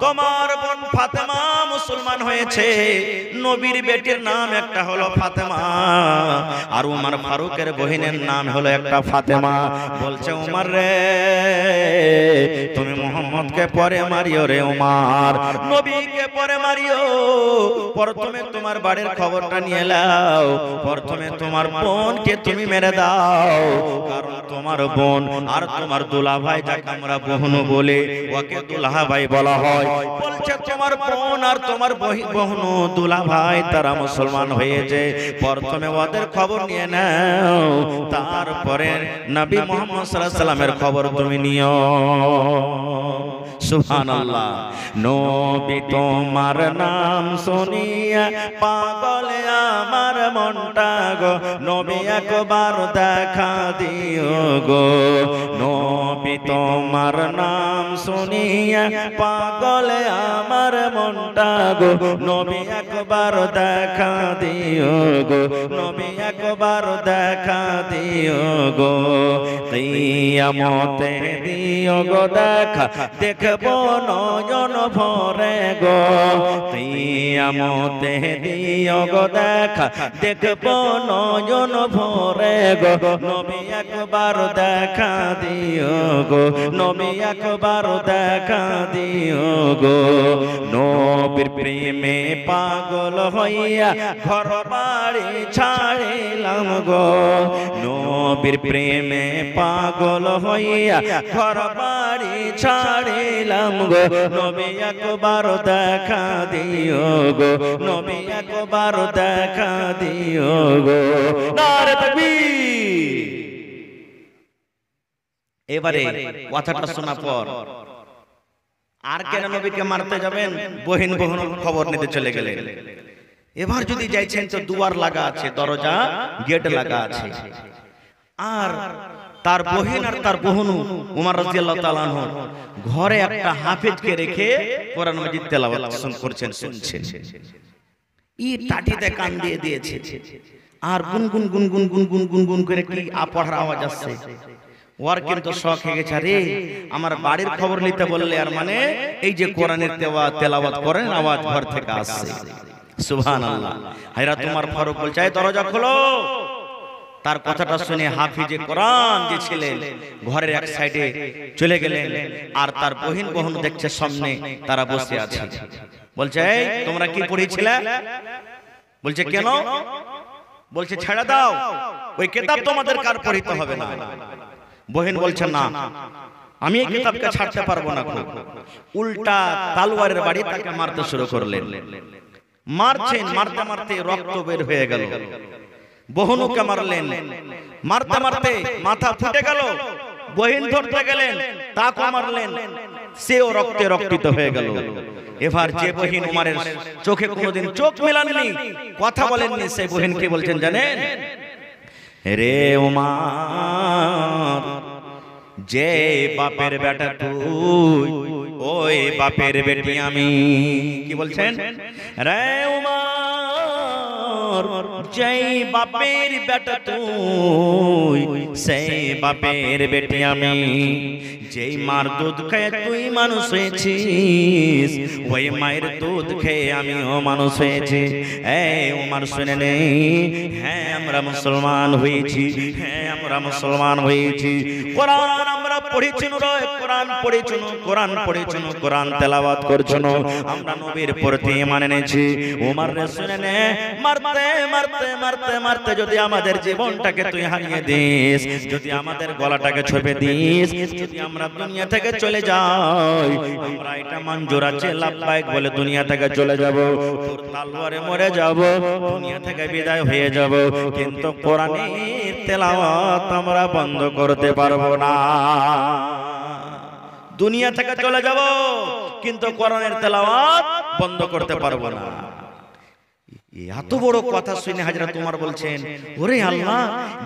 তোমার বোন ফাতেমা মুসলমান হয়েছে। নবীর বেটির নাম একটা হলো ফাতেমা, আর উমর ফারুকের বহিনের নাম হলো একটা ফাতেমা। বলছে উমর রে, তুমি মুহাম্মদকে পরে মারিও রে উমর, নবীকে পরে মারিও। প্রথমে তোমার বাড়ির খবরটা নিয়ে নাও, প্রথমে তোমার বোনকে তুমি মেরে দাও, কারণ তোমার বোন আর তোমার দুলাভাই, যাকে আমরা বোন বলে, ওকে দুলাভাই বলা হয়। বলছে তোমার বোন আর তোমার বোন দুলাভাই তারা মুসলমান হয়েছে, প্রথমে ওদের খবর নিয়ে নাও, তারপরে নবী মুহাম্মদ সাল্লাল্লাহু আলাইহি সাল্লামের খবর তুমি নিও। সুবহানাল্লাহ। নবী তোমার নাম শুনিয়া পাগল আমার মনটা গো, নবী একবার দেখা দিও গো। নবী তোমার নাম শুনিয়া পাগল আমার মনটা গো, নবী একবার দেখা দিও গো, নবী একবার দেখা দিও গো। কিয়ামতে দিও গো দেখা, দেখবো নয়ন ভরে গো। কিয়ামতে দিও গো দেখা, দেখবো নয়ন ভরে গো, নবী একবার দেখা দিও গো, নবী একবার দেখা দিও গো। নবীর প্রেমে পাগল হইয়া ঘর বাড়ি ছাড়িলাম গো, নবীর প্রেমে পাগল হইয়া ঘর বাড়ি ছাড়িলাম গো, নবী একবার দেখা দিও গো, নবী একবার দেখা দিও গো। নারে তাকবীর। এবারে কথাটা শোনা পর আর কেন নবীকে মারতে যাবেন? বহিন বহন খবর নিতে চলে গেলেন। এবার যদি যাইছেন তো দুয়ার লাগা আছে, দরজা গেট লাগা আছে, আর তার বহিন আর তার বহনু উমর রাদিয়াল্লাহু তাআলা আনহু ঘরে একটা হাফেজকে রেখে কোরআন মাজিদ তেলাওয়াত করছেন, শুনছেন। ই টাটিতে কান দিয়ে দিয়েছে, আর গুনগুন গুনগুন গুনগুন গুনগুন করে কি পড়ার আওয়াজ আসছে। ওর কিন্তু শখ হয়ে গেছে, রে আমার বাড়ির খবর নিতে বললে আর মানে এই যে কোরআনের তেলাওয়াত করেন আওয়াজ ঘর থেকে আসছে। সুবহানাল্লাহ। হায়রা তোমার ফারুক বলছে, এই দরজা খোলো। তার কথাটা শুনে হাফিজে কোরআন যে ছিলেন ঘরের এক সাইডে চলে গেলেন, আর তার বহিন দেখছে সামনে তারা বসে আছে। বলছে, এই তোমরা কি পড়েছিলে? বলছে, কেন? বলছে, ছেড়ে দাও, ওই কিতাব তোমাদের কার পড়িতে হবে না। বহিন বলছে, না আমি এই কিতাবকে ছাড়তে পারবো না। উল্টা তালওয়ারের বাড়ি তাকে মারতে শুরু করলেন। মারছেন, মারতে মারতে রক্ত বের হয়ে গেল। বহনুকে মারলেন, মারতে মারতে মাথা ফুটে গেল। বহিন ধরতে গেলেন, তাকে মারলেন, সেও রক্তে রক্তিত হয়ে গেল। এবার যে বহিন উমারের চোখে কোনোদিন চোখ মেলাননি, কথা বলেননি, সেই বহিন কি বলছেন জানেন? রে উমার, যে বাপের বেটা তুই, ওই বাপের বেটি আমি। কি বলছেন? রে উমার, যেই বাপের বেটা তুই, সেই বাপের বেটি আমি। যেই মার দুধ খেয়ে তুই মানুষ হয়েছিস, ওই মায়ের দুধ খেয়ে আমিও মানুষ হয়েছি। এই উমার শুনে নে, হ্যাঁ আমরা মুসলমান হয়েছি, হ্যাঁ আমরা মুসলমান হয়েছি। কোরআন আমরা পড়েছি, কোরআন পড়েছি, কোরআন পড়েছি, কোরআন তেলাওয়াত করছি, আমরা নবীর প্রতি ঈমান এনেছি। উমার রে শুনে নে, মারতে মারতে মারতে মারতে যদি আমাদের জীবনটাকে তুই হারিয়ে দিস, যদি আমাদের গলাটাকে ছুঁয়ে দিস, যদি আমরা দুনিয়া থেকে চলে যাই, আমরা এটা মঞ্জুর আছে, লাব্বাইক বলে দুনিয়া থেকে চলে যাব, তোর তলোয়ারে মরে যাব, দুনিয়া থেকে বিদায় হয়ে যাব, কিন্তু কোরআনের তেলাওয়াত আমরা বন্ধ করতে পারবো না। দুনিয়া থেকে চলে যাব, কিন্তু কোরআনের তেলাওয়াত বন্ধ করতে পারবো না। এত বড় কথা শুনে হযরত ওমর বলছেন, ওরে আল্লাহ,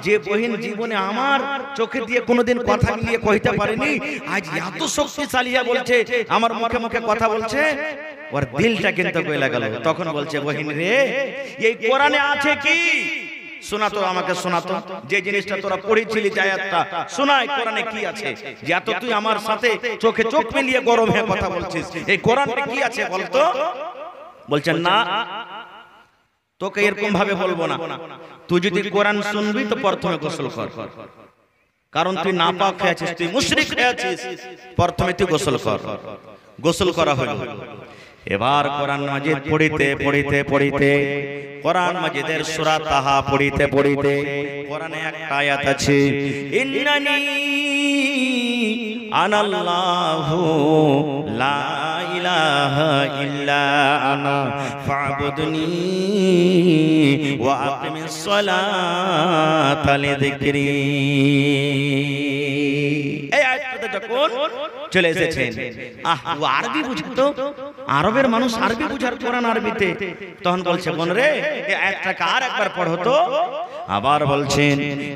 যে বহিন জীবনে আমার চোখে দিয়ে কোনোদিন কথা নিয়ে কইতে পারেনি, আজ এত শক্তিশালী বলছে, আমার মুখে মুখে কথা বলছে, ওর দিলটা কিন্তু গলে গেল। তখন বলছে, বহিন রে, এই কোরআনে আছে কি? শোনাতো, আমাকে শোনাতো, যে জিনিসটা তোরা পড়েছিলি, যে আয়াতটা শোনায়, কোরআনে কি আছে? যে এত তুই আমার সাথে চোখে চোখ মিলিয়ে গরম হয়ে কথা বলছিস, এই কোরআনে কি আছে বলতো? বলছেন, না তোকে এরকম ভাবে বলবো না, তুই যদি কোরআন শুনবি তো প্রথমে গোসল কর, কারণ তুই নাপাক হয়ে আছিস, তুই মুশরিক হয়ে আছিস, প্রথমে তুই গোসল কর। গোসল করা হলো। এবার কোরআন মাজিদ পড়িতে পড়িতে পড়িতে, কোরআন মাজিদের সূরা তাহা পড়িতে পড়িতে, কোরআনে একটা আয়াত আছে, ইন্নানি আনাল্লাহু লা ইলাহা ইল্লা আনা ফা'বুদনি ওয়া আকিমিস সালাতা লিযিকরি। এই আয়াতটা যখন চলে এসেছেন, ও আরবি বুঝতো, আরবের মানুষ আরবি বুঝার, কোরআন আরবিতে, তখন বলছে, বোন রে, এই আয়াতটা আর একবার পড়ো তো। আবার বলছেন,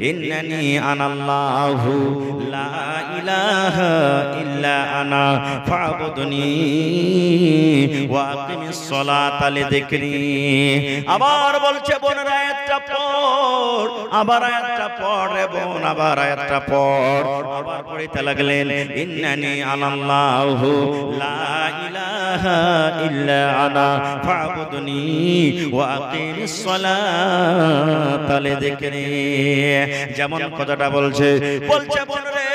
ইন্নানি আনাল্লাহু লা ইলাহা ইল্লা আনা ফা'বুদনি ওয়া আকিমিস সালাতা লিযিকরি। আবার বলছে, বোন আয়াতটা পড়, আবার আয়াতটা পড় রে বোন, আবার আয়াতটা পড়। আবার পড়তে লাগলেন, ইন্নানি আনাল্লাহু লা ইলাহা ইল্লা আনা ফা'বুদনি ওয়া আকিমিস সালাতা লিযিকরি। যেমন কথাটা বলছে, বলছে, বোন রে,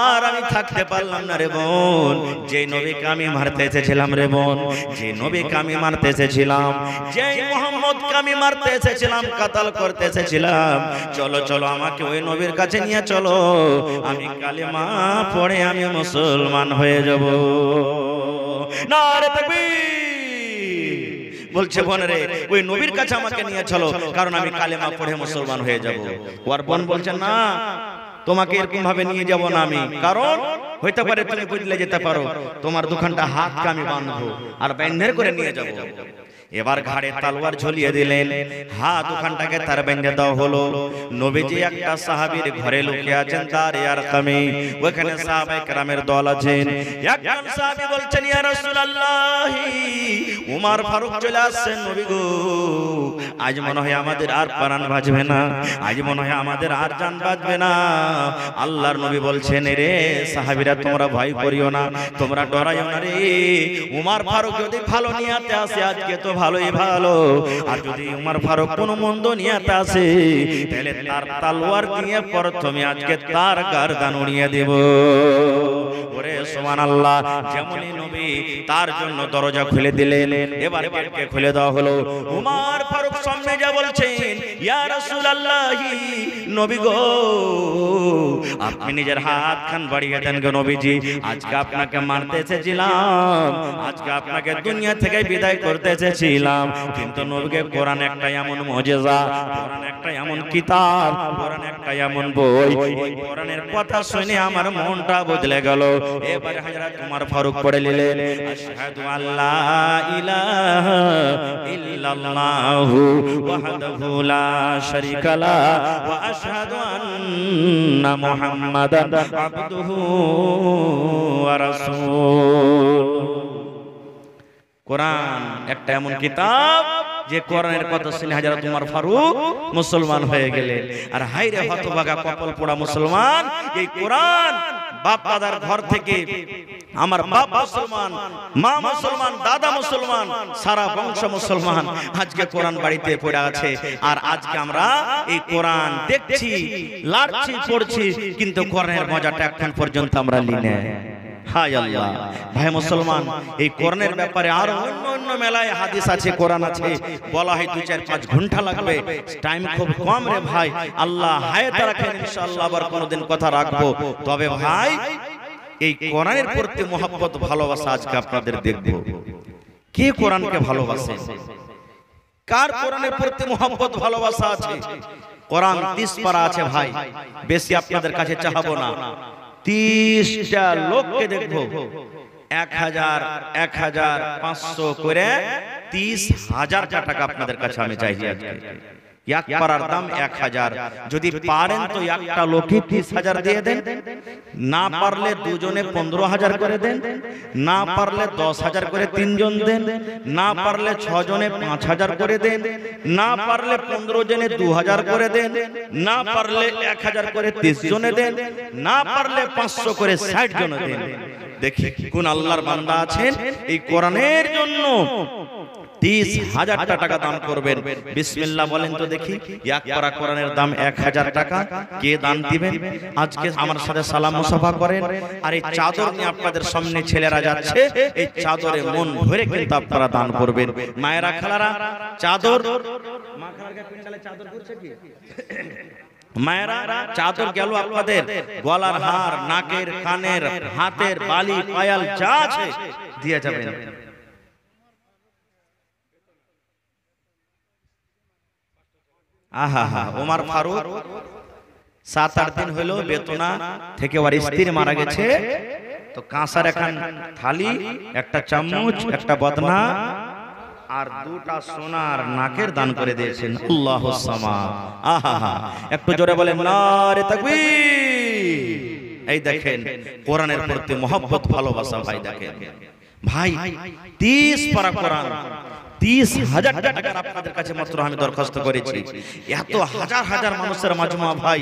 আর আমি থাকতে পারলাম না রে বোন, যে নবীকে আমি মারতে এসেছিলাম রে বোন, যে নবীকে আমি মারতে এসেছিলাম, যে মুহাম্মদকে আমি মারতে এসেছিলাম, কাতাল করতে এসেছিলাম, চলো চলো আমাকে ওই নবীর কাছে নিয়ে চলো, আমি কালেমা পড়ে আমি মুসলমান হয়ে যাব। নারে তাকবীর। বলছে, বোন রে, ওই নবীর কাছে আমাকে নিয়ে চলো, কারণ আমি কালেমা পড়ে মুসলমান হয়ে যাব। ওর বোন বলছে, না তোমাকে এরকম ভাবে নিয়ে যাব না আমি, কারণ হইতে পারে তুমি বুঝলে যেতে পারো তোমার দুখানটা হাতকে আমি বাঁধবো আর বেঁধে করে নিয়ে যাব। এবার ঘাড়ে তলোয়ার ঝুলিয়ে দিলেন, হাত দুখানটাকে তার বেঁধে দেওয়া হলো। নবীজি একটা সাহাবীর ঘরে লুকিয়ে আছেন, দারে আরকামে, ওখানে সাহাবায়ে কেরামের দল আছেন। একজন সাহাবী বলছেন, ইয়া রাসূলুল্লাহ, ওমর ফারুক চলে আসছেন নবী গো, আজ মনে হয় আমাদের আর প্রাণ বাঁচবে না, আজ মনে হয় আমাদের আর জান বাঁচবে না। আল্লাহর নবী বলছেন, রে সাহাবীরা তোমরা ভয় করিও না, তোমরা ডরাইও না রে। ওমর ফারুক যদি ভালো নিয়াতে আসে আজকে তো ভালোই ভালো, আর যদি ওমর ফারুক কোন মন্দ নিয়াতে আসে তাহলে তার তলোয়ার দিয়ে প্রথমে আজকে তার গর্দান উড়িয়ে দেব। ওরে সুবহানাল্লাহ। যেমনই নবী তার জন্য দরজা খুলে দিলেন, এবার গেটকে খুলে দেওয়া হলো। ওমর ফারুক সামনে যা বলছেন, ইয়া রাসূলুল্লাহ, নবী গো আপনি নিজের হাত খান বাড়িয়ে দেন গো নবীজি, আজকে আপনাকে মারতে এসেছিলাম, আজকে আপনাকে দুনিয়া থেকে বিদায় করতে এসেছিলাম, কিন্তু নবীকে কোরআন একটা এমন মুজিজা, কোরআন একটা এমন কিতাব, কোরআন একটা এমন বই, এই কোরআনের কথা শুনে আমার মনটা বদলে গেল। এবারে হযরত ওমর ফারুক পড়ে নিলেন, আশহাদু আল্লা ইলাহা ইল্লাল্লাহু ওয়াহদাহু লা শারীকা লা ওয়া আশহাদু আন্না মুহাম্মাদান আবদুহু ওয়া রাসূলুহু। কোরআন একটা এমন কিতাব যে কোরআনের কথা শুনে হযরত ওমর ফারুক মুসলমান হয়ে গেলেন। আর হায়রে হতভাগা কপাল পোড়া মুসলমান, এই কোরআন বাপ দাদার ঘর থেকে, আমার বাপ মুসলমান, মা মুসলমান, দাদা মুসলমান, সারা বংশ মুসলমান, আজকে কোরআন বাড়িতে পড়ে আছে। আর আজকে আমরা এই কোরআন দেখছি, লাড়ছি, পড়ছি, কিন্তু কোরআনের মজাটা এখন পর্যন্ত আমরা লি না। হায় আল্লাহ। ভাই মুসলমান, এই কোরআনের ব্যাপারে আর অন্য মেলায় হাদিস আছে, কোরআন আছে, বলা হয় 2-4-5 ঘন্টা লাগবে, টাইম খুব কম রে ভাই। আল্লাহ হায়াত রাখেন, ইনশাআল্লাহ আবার কোনদিন কথা রাখবো। তবে ভাই এই কোরআনের প্রতি মহব্বত, ভালোবাসা আজকে আপনাদের দেখব। কে কোরআনকে ভালোবাসে, কার কোরআনের প্রতি মহব্বত ভালোবাসা আছে? কোরআন 30 পারা আছে ভাই, বেশি আপনাদের কাছে চাহাবো না। 30টা লোককে দেখবো, 1000-1500 করে 30,000 টাকা আপনাদের কাছে আমি চাইছি আজকে। এক পারার দাম 1000, যদি পারেন তো একটা লোকে 30,000 দিয়ে দেন, না পারলে দুজনে 15,000 করে দেন, না পারলে 10,000 করে 3 জন দেন, না পারলে 6 জনে 5,000 করে দেন, না পারলে 15 জনে 2,000 করে দেন, না পারলে 1,000 করে 30 জনে দেন, না পারলে 500 করে 60 জনে দেন। দেখি কোন আল্লাহর বান্দা আছেন এই কোরআনের জন্য 30,000 টাকা দান করবেন। বিসমিল্লাহ বলেন তো দেখি। এক পারা কোরআনের দাম 1000 টাকা। কে দান দিবেন? আজকে আমার সাথে সালাম মুসাফা করেন। আর এই চাদর নিয়ে আপনাদের সামনে ছেলেরা যাচ্ছে, এই চাদরে মন ভরে কিন্তু আপনারা দান করবেন। মায়েরা খালারা চাদর, মা খালার পিন্ডালে চাদর করছে কি? মায়েরা চাদর গেল আপনাদের, গলার হার, নাকের, কানের, হাতের বালি, পায়াল যা আছে দিয়ে যাবেন। আহা, ওমর ফারুক 7-8 দিন হলো বেতনা থেকে ওর স্ত্রী মারা গেছে, তো কাঁসার এখন থালি, একটা চামচ, একটা বদনা আর 2টা সোনার নাকের দান করে দিয়েছেন। আল্লাহুস সামাদ। আহা, একটু জোরে বলেন নারে তাকবীর। এই দেখেন কোরআনের প্রতি মহব্বত, ভালোবাসা ভাই। দেখেন ভাই, 30 পারা কোরআন, 30,000 টাকা আপনাদের কাছে মাত্র আমি দরখাস্ত করেছি। এত হাজার হাজার মানুষের মাজমা ভাই,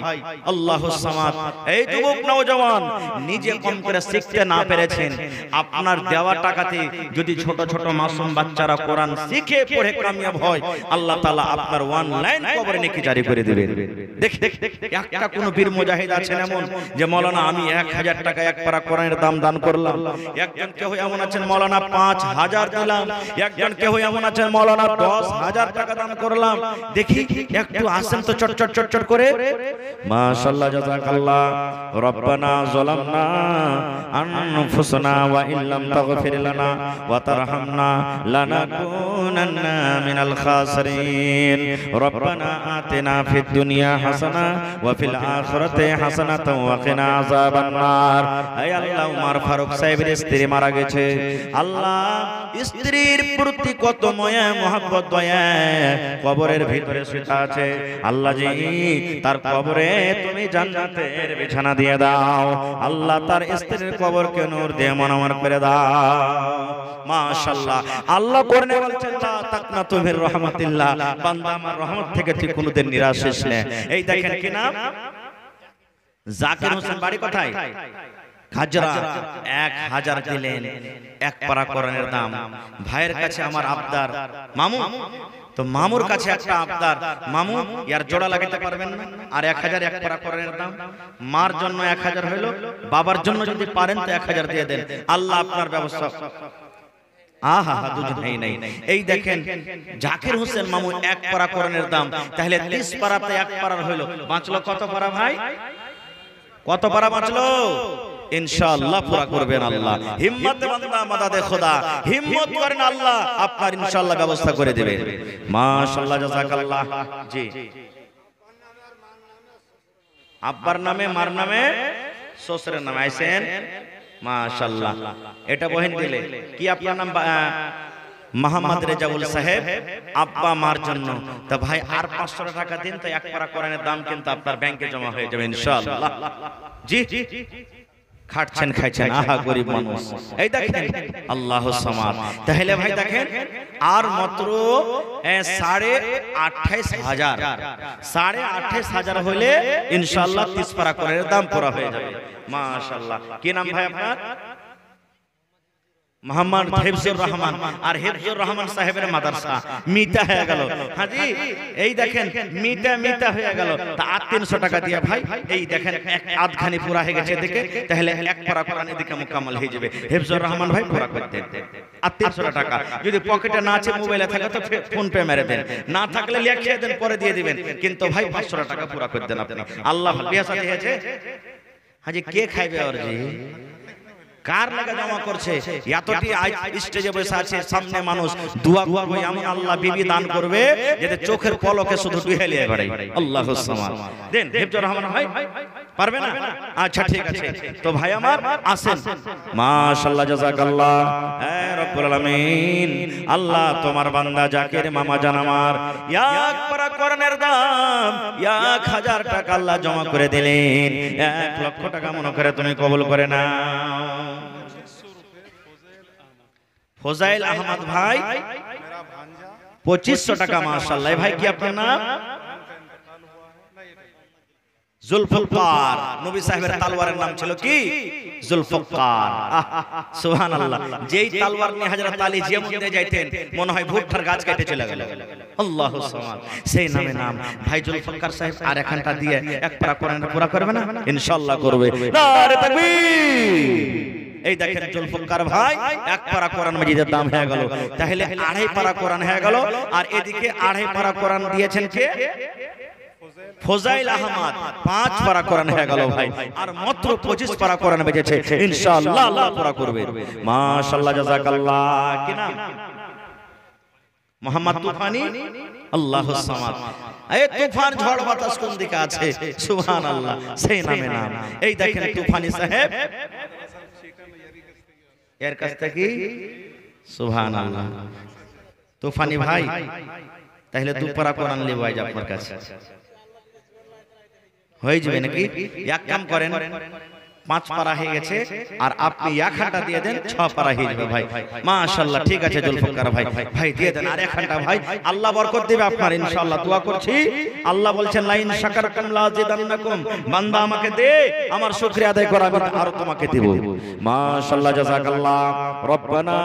আল্লাহুস সামাদ। এই যুবক নওজওয়ান, নিজে কম করে শিখতে না পেরেছেন, আপনার দেওয়া টাকাতে যদি ছোট ছোট মাসুম বাচ্চারা কোরআন শিখে পড়ে কামিয়াব হয়, আল্লাহ তাআলা আপনার অনলাইন কবরে নেকি জারি করে দিবেন। দেখ, একটা কোন বীর মুজাহিদ আছেন এমন যে মাওলানা আমি 1000 টাকা এক পারা কোরআনের দাম দান করলাম। একজন কেউ এমন আছেন মাওলানা 5000 দিলাম। একজন কেউ এমন আছেন মাওলানা 10,000 টাকা দান করলাম, দেখি একটু আসেন তো চটচট চটচট করে। মাশাআল্লাহ, জাযাকাল্লাহ। রব্বানা যালামনা আনফুসানা ওয়া ইল্লাম তাগফির লানা ওয়া তারহামনা লানাকুনান্না মিনাল খাসিরিন। রব্বানা আতিনা ফিদ দুনিয়া হাসানা ওয়া ফিল আখিরাতি হাসানাতাও ওয়া কিনা আযাবান নার। হে আল্লাহ, উমর ফারুক সাহেবের স্ত্রী মারা গেছে। আল্লাহ, স্ত্রীর প্রতি কত মায়া মহব্বত দয়া, কবরের ভিতরে শুয়ে আছে। আল্লাহ জি, তার কবরে তুমি জান্নাতের বিছানা দিয়ে দাও। আল্লাহ, তার স্ত্রীর কবরকে নূর দিয়ে মনোমর করে দাও। মাশাআল্লাহ, আল্লাহ কোরআনে বলছেন লা তাকনাতু মির রাহমাতিল্লাহ, বান্দা আমার রহমত থেকে তুই কোনদিন নিরাশ হইস না। এই দেখেন কি নাম, জাকির হোসেন, বাড়ি কোথায়? খাজরা। 1000 দিলেন, এক পারা কোরআনের দাম। ভাইয়ের কাছে আমার আবদার, মামু তো মামুর কাছে একটা আবদার, মামু ইয়ার জোড়া লাগাতে পারবেন না? আর 1000 এক পারা কোরআনের দাম। মার জন্য 1000 হলো, বাবার জন্য যদি পারেন তো 1000 দিয়ে দেন। আল্লাহ আপনার ব্যবস্থা। আহা হা, দুজন নাই। এই দেখেন জাকির হোসেন মামু এক পারা কোরআনের দাম, তাহলে 30 পারাতে এক পারার হলো, বাঁচলো কত পারা ভাই? কত পারা বাঁচলো? ইনশাআল্লাহ পুরা করবেন আল্লাহ। হিম্মত বান্দা মাদাদে খোদা, হিম্মত করেন, আল্লাহ আপনার ইনশাআল্লাহ ব্যবস্থা করে দিবেন। মাশাআল্লাহ, জাযাকাল্লাহ। জি, আব্বার নামে, মার নামে, শ্বশুরের নামে আইছেন। মাশাআল্লাহ, এটা বহেন দিলে কি আপনার নাম? মোহাম্মদ রেজাউল সাহেব, আব্বা মার জন্য। তা ভাই আর 500 টাকা দিন, তো এক পারা কোরআনের দাম কিন্তু আপনার ব্যাংকে জমা হয়ে যাবে ইনশাআল্লাহ। জি, খাটছেন খাইছেন, আহা গরিব মানুষ। এই দেখেন আল্লাহু সামাদ। তাহলে ভাই দেখেন আর মাত্র 28,500, 28,500 হলে ইনশাআল্লাহ 30 পারা কোরআনের দাম পুরা হয়ে যাবে। মাশাআল্লাহ। কি নাম ভাই আপনার? মোহাম্মদ হিফজুর রহমান। আর হিফজুর রহমান সাহেবের মাদ্রাসা মিটা হয়ে গেল। হাজি, এই দেখেন মিটা হয়ে গেল। তা আর 300 টাকা দিয়ে ভাই, এই দেখেন আধখানি পুরা হয়ে গেছে এদিকে, তাহলে এক পারা কোরআন এদিকে মুকাম্মাল হয়ে যাবে। হিফজুর রহমান ভাই পুরা করে দেন। আর 300 টাকা যদি পকেটে না আছে, মোবাইলে থাকে তো ফোন পে মেরে দেন, না থাকলে লিখে দেন, পরে দিয়ে দিবেন। কিন্তু ভাই 500 টাকা পুরা করে দেন আপনি। আল্লাহ বিয়া সাথে হয়েছে। হাজি, কে খাইবে আর জি? কার লাগা জমা করছে? এতটি স্টেজে বসে আছে, সামনে মানুষ দোয়া করবে, এমন আল্লাহ বিবি দান করবে যাতে চোখের পলকে শুধু ডুহেলিয়ে বেড়াই। আল্লাহুস সামাদ। দেন হিফজুর রহমান ভাই, পারবে না? আচ্ছা ঠিক আছে, তো ভাই আমার আসেন। মাশাআল্লাহ, জাযাকাল্লাহ। হে রব্বুল আলামিন, আল্লাহ তোমার বান্দা জাকির মামা জান আমার এক পারা কোরআনের দাম 1000 টাকা আল্লাহ জমা করে দিলেন। 1 লক্ষ টাকা মনে করে তুমি কবুল করে নাও। ফজাইল আহমদ ভাই 2500 টাকা। মাশাআল্লাহ। ভাই কি আপনার নাম? জুলফকার। নবী সাহেবের তলোয়ারের নাম ছিল কি? জুলফকার। সুবহানাল্লাহ। যেই তলোয়ার নিয়ে হযরত আলী যেমন দিয়ে যাইতেন, মনে হয় ভুট্টার গাছ কেটে চলে গেল। আল্লাহু সামাদ। সেই নামে নাম ভাই জুলফকার সাহেব। আর এখানটা দিয়ে এক পারা কোরআন পুরা করবে না? ইনশাআল্লাহ করবে। নারে তাকবীর। এই দেখেন জুলফকার ভাই এক পারা কোরআন মাজিদের দাম হয়ে গেল, তাহলে 2.5 পারা কোরআন হয়ে গেল। আর এদিকে 2.5 পারা কোরআন দিয়েছেন কে? ফজাইল আহমদ। 5 পারা কোরআন হয়ে গেল ভাই। আর মাত্র 25 পারা কোরআন বেজেছে। ইনশাআল্লাহ আল্লাহ পুরা করবে। মাশাআল্লাহ, জাযাকাল্লাহ। কি নাম? মোহাম্মদ তুফানি। আল্লাহুস সামাদ। এই তুফান ঝড় বাতাস কোন দিকে আছে? সুবহানাল্লাহ। সেই নামে নাম। এই দেখেন তুফানি সাহেব এর কাছ থেকে। সুবহানাল্লাহ। তুফানি ভাই, তাহলে 2 পারা কোরআন লিব আজ আপনার কাছে হয়ে যাবে নাকি? এক কাম করেন, 5 পারা হয়ে গেছে, আর আপনি 1 দিয়ে দেন, 6 পারা হয়ে যাবে ভাই। মাশাআল্লাহ। ঠিক আছে জুলফকার ভাই, ভাই দিয়ে দেন আর 1 ভাই। আল্লাহ বরকত দিবে আপনার ইনশাআল্লাহ। দোয়া করছি। আল্লাহ বলছেন লাইন শাকারতুম লাযিদান্নাকুম। বান্দা আমাকে দে, আমার শুকরিয়া আদায় কর, আমি আরো তোমাকে দেব। মাশাআল্লাহ, জাযাকাল্লাহ। রব্বানা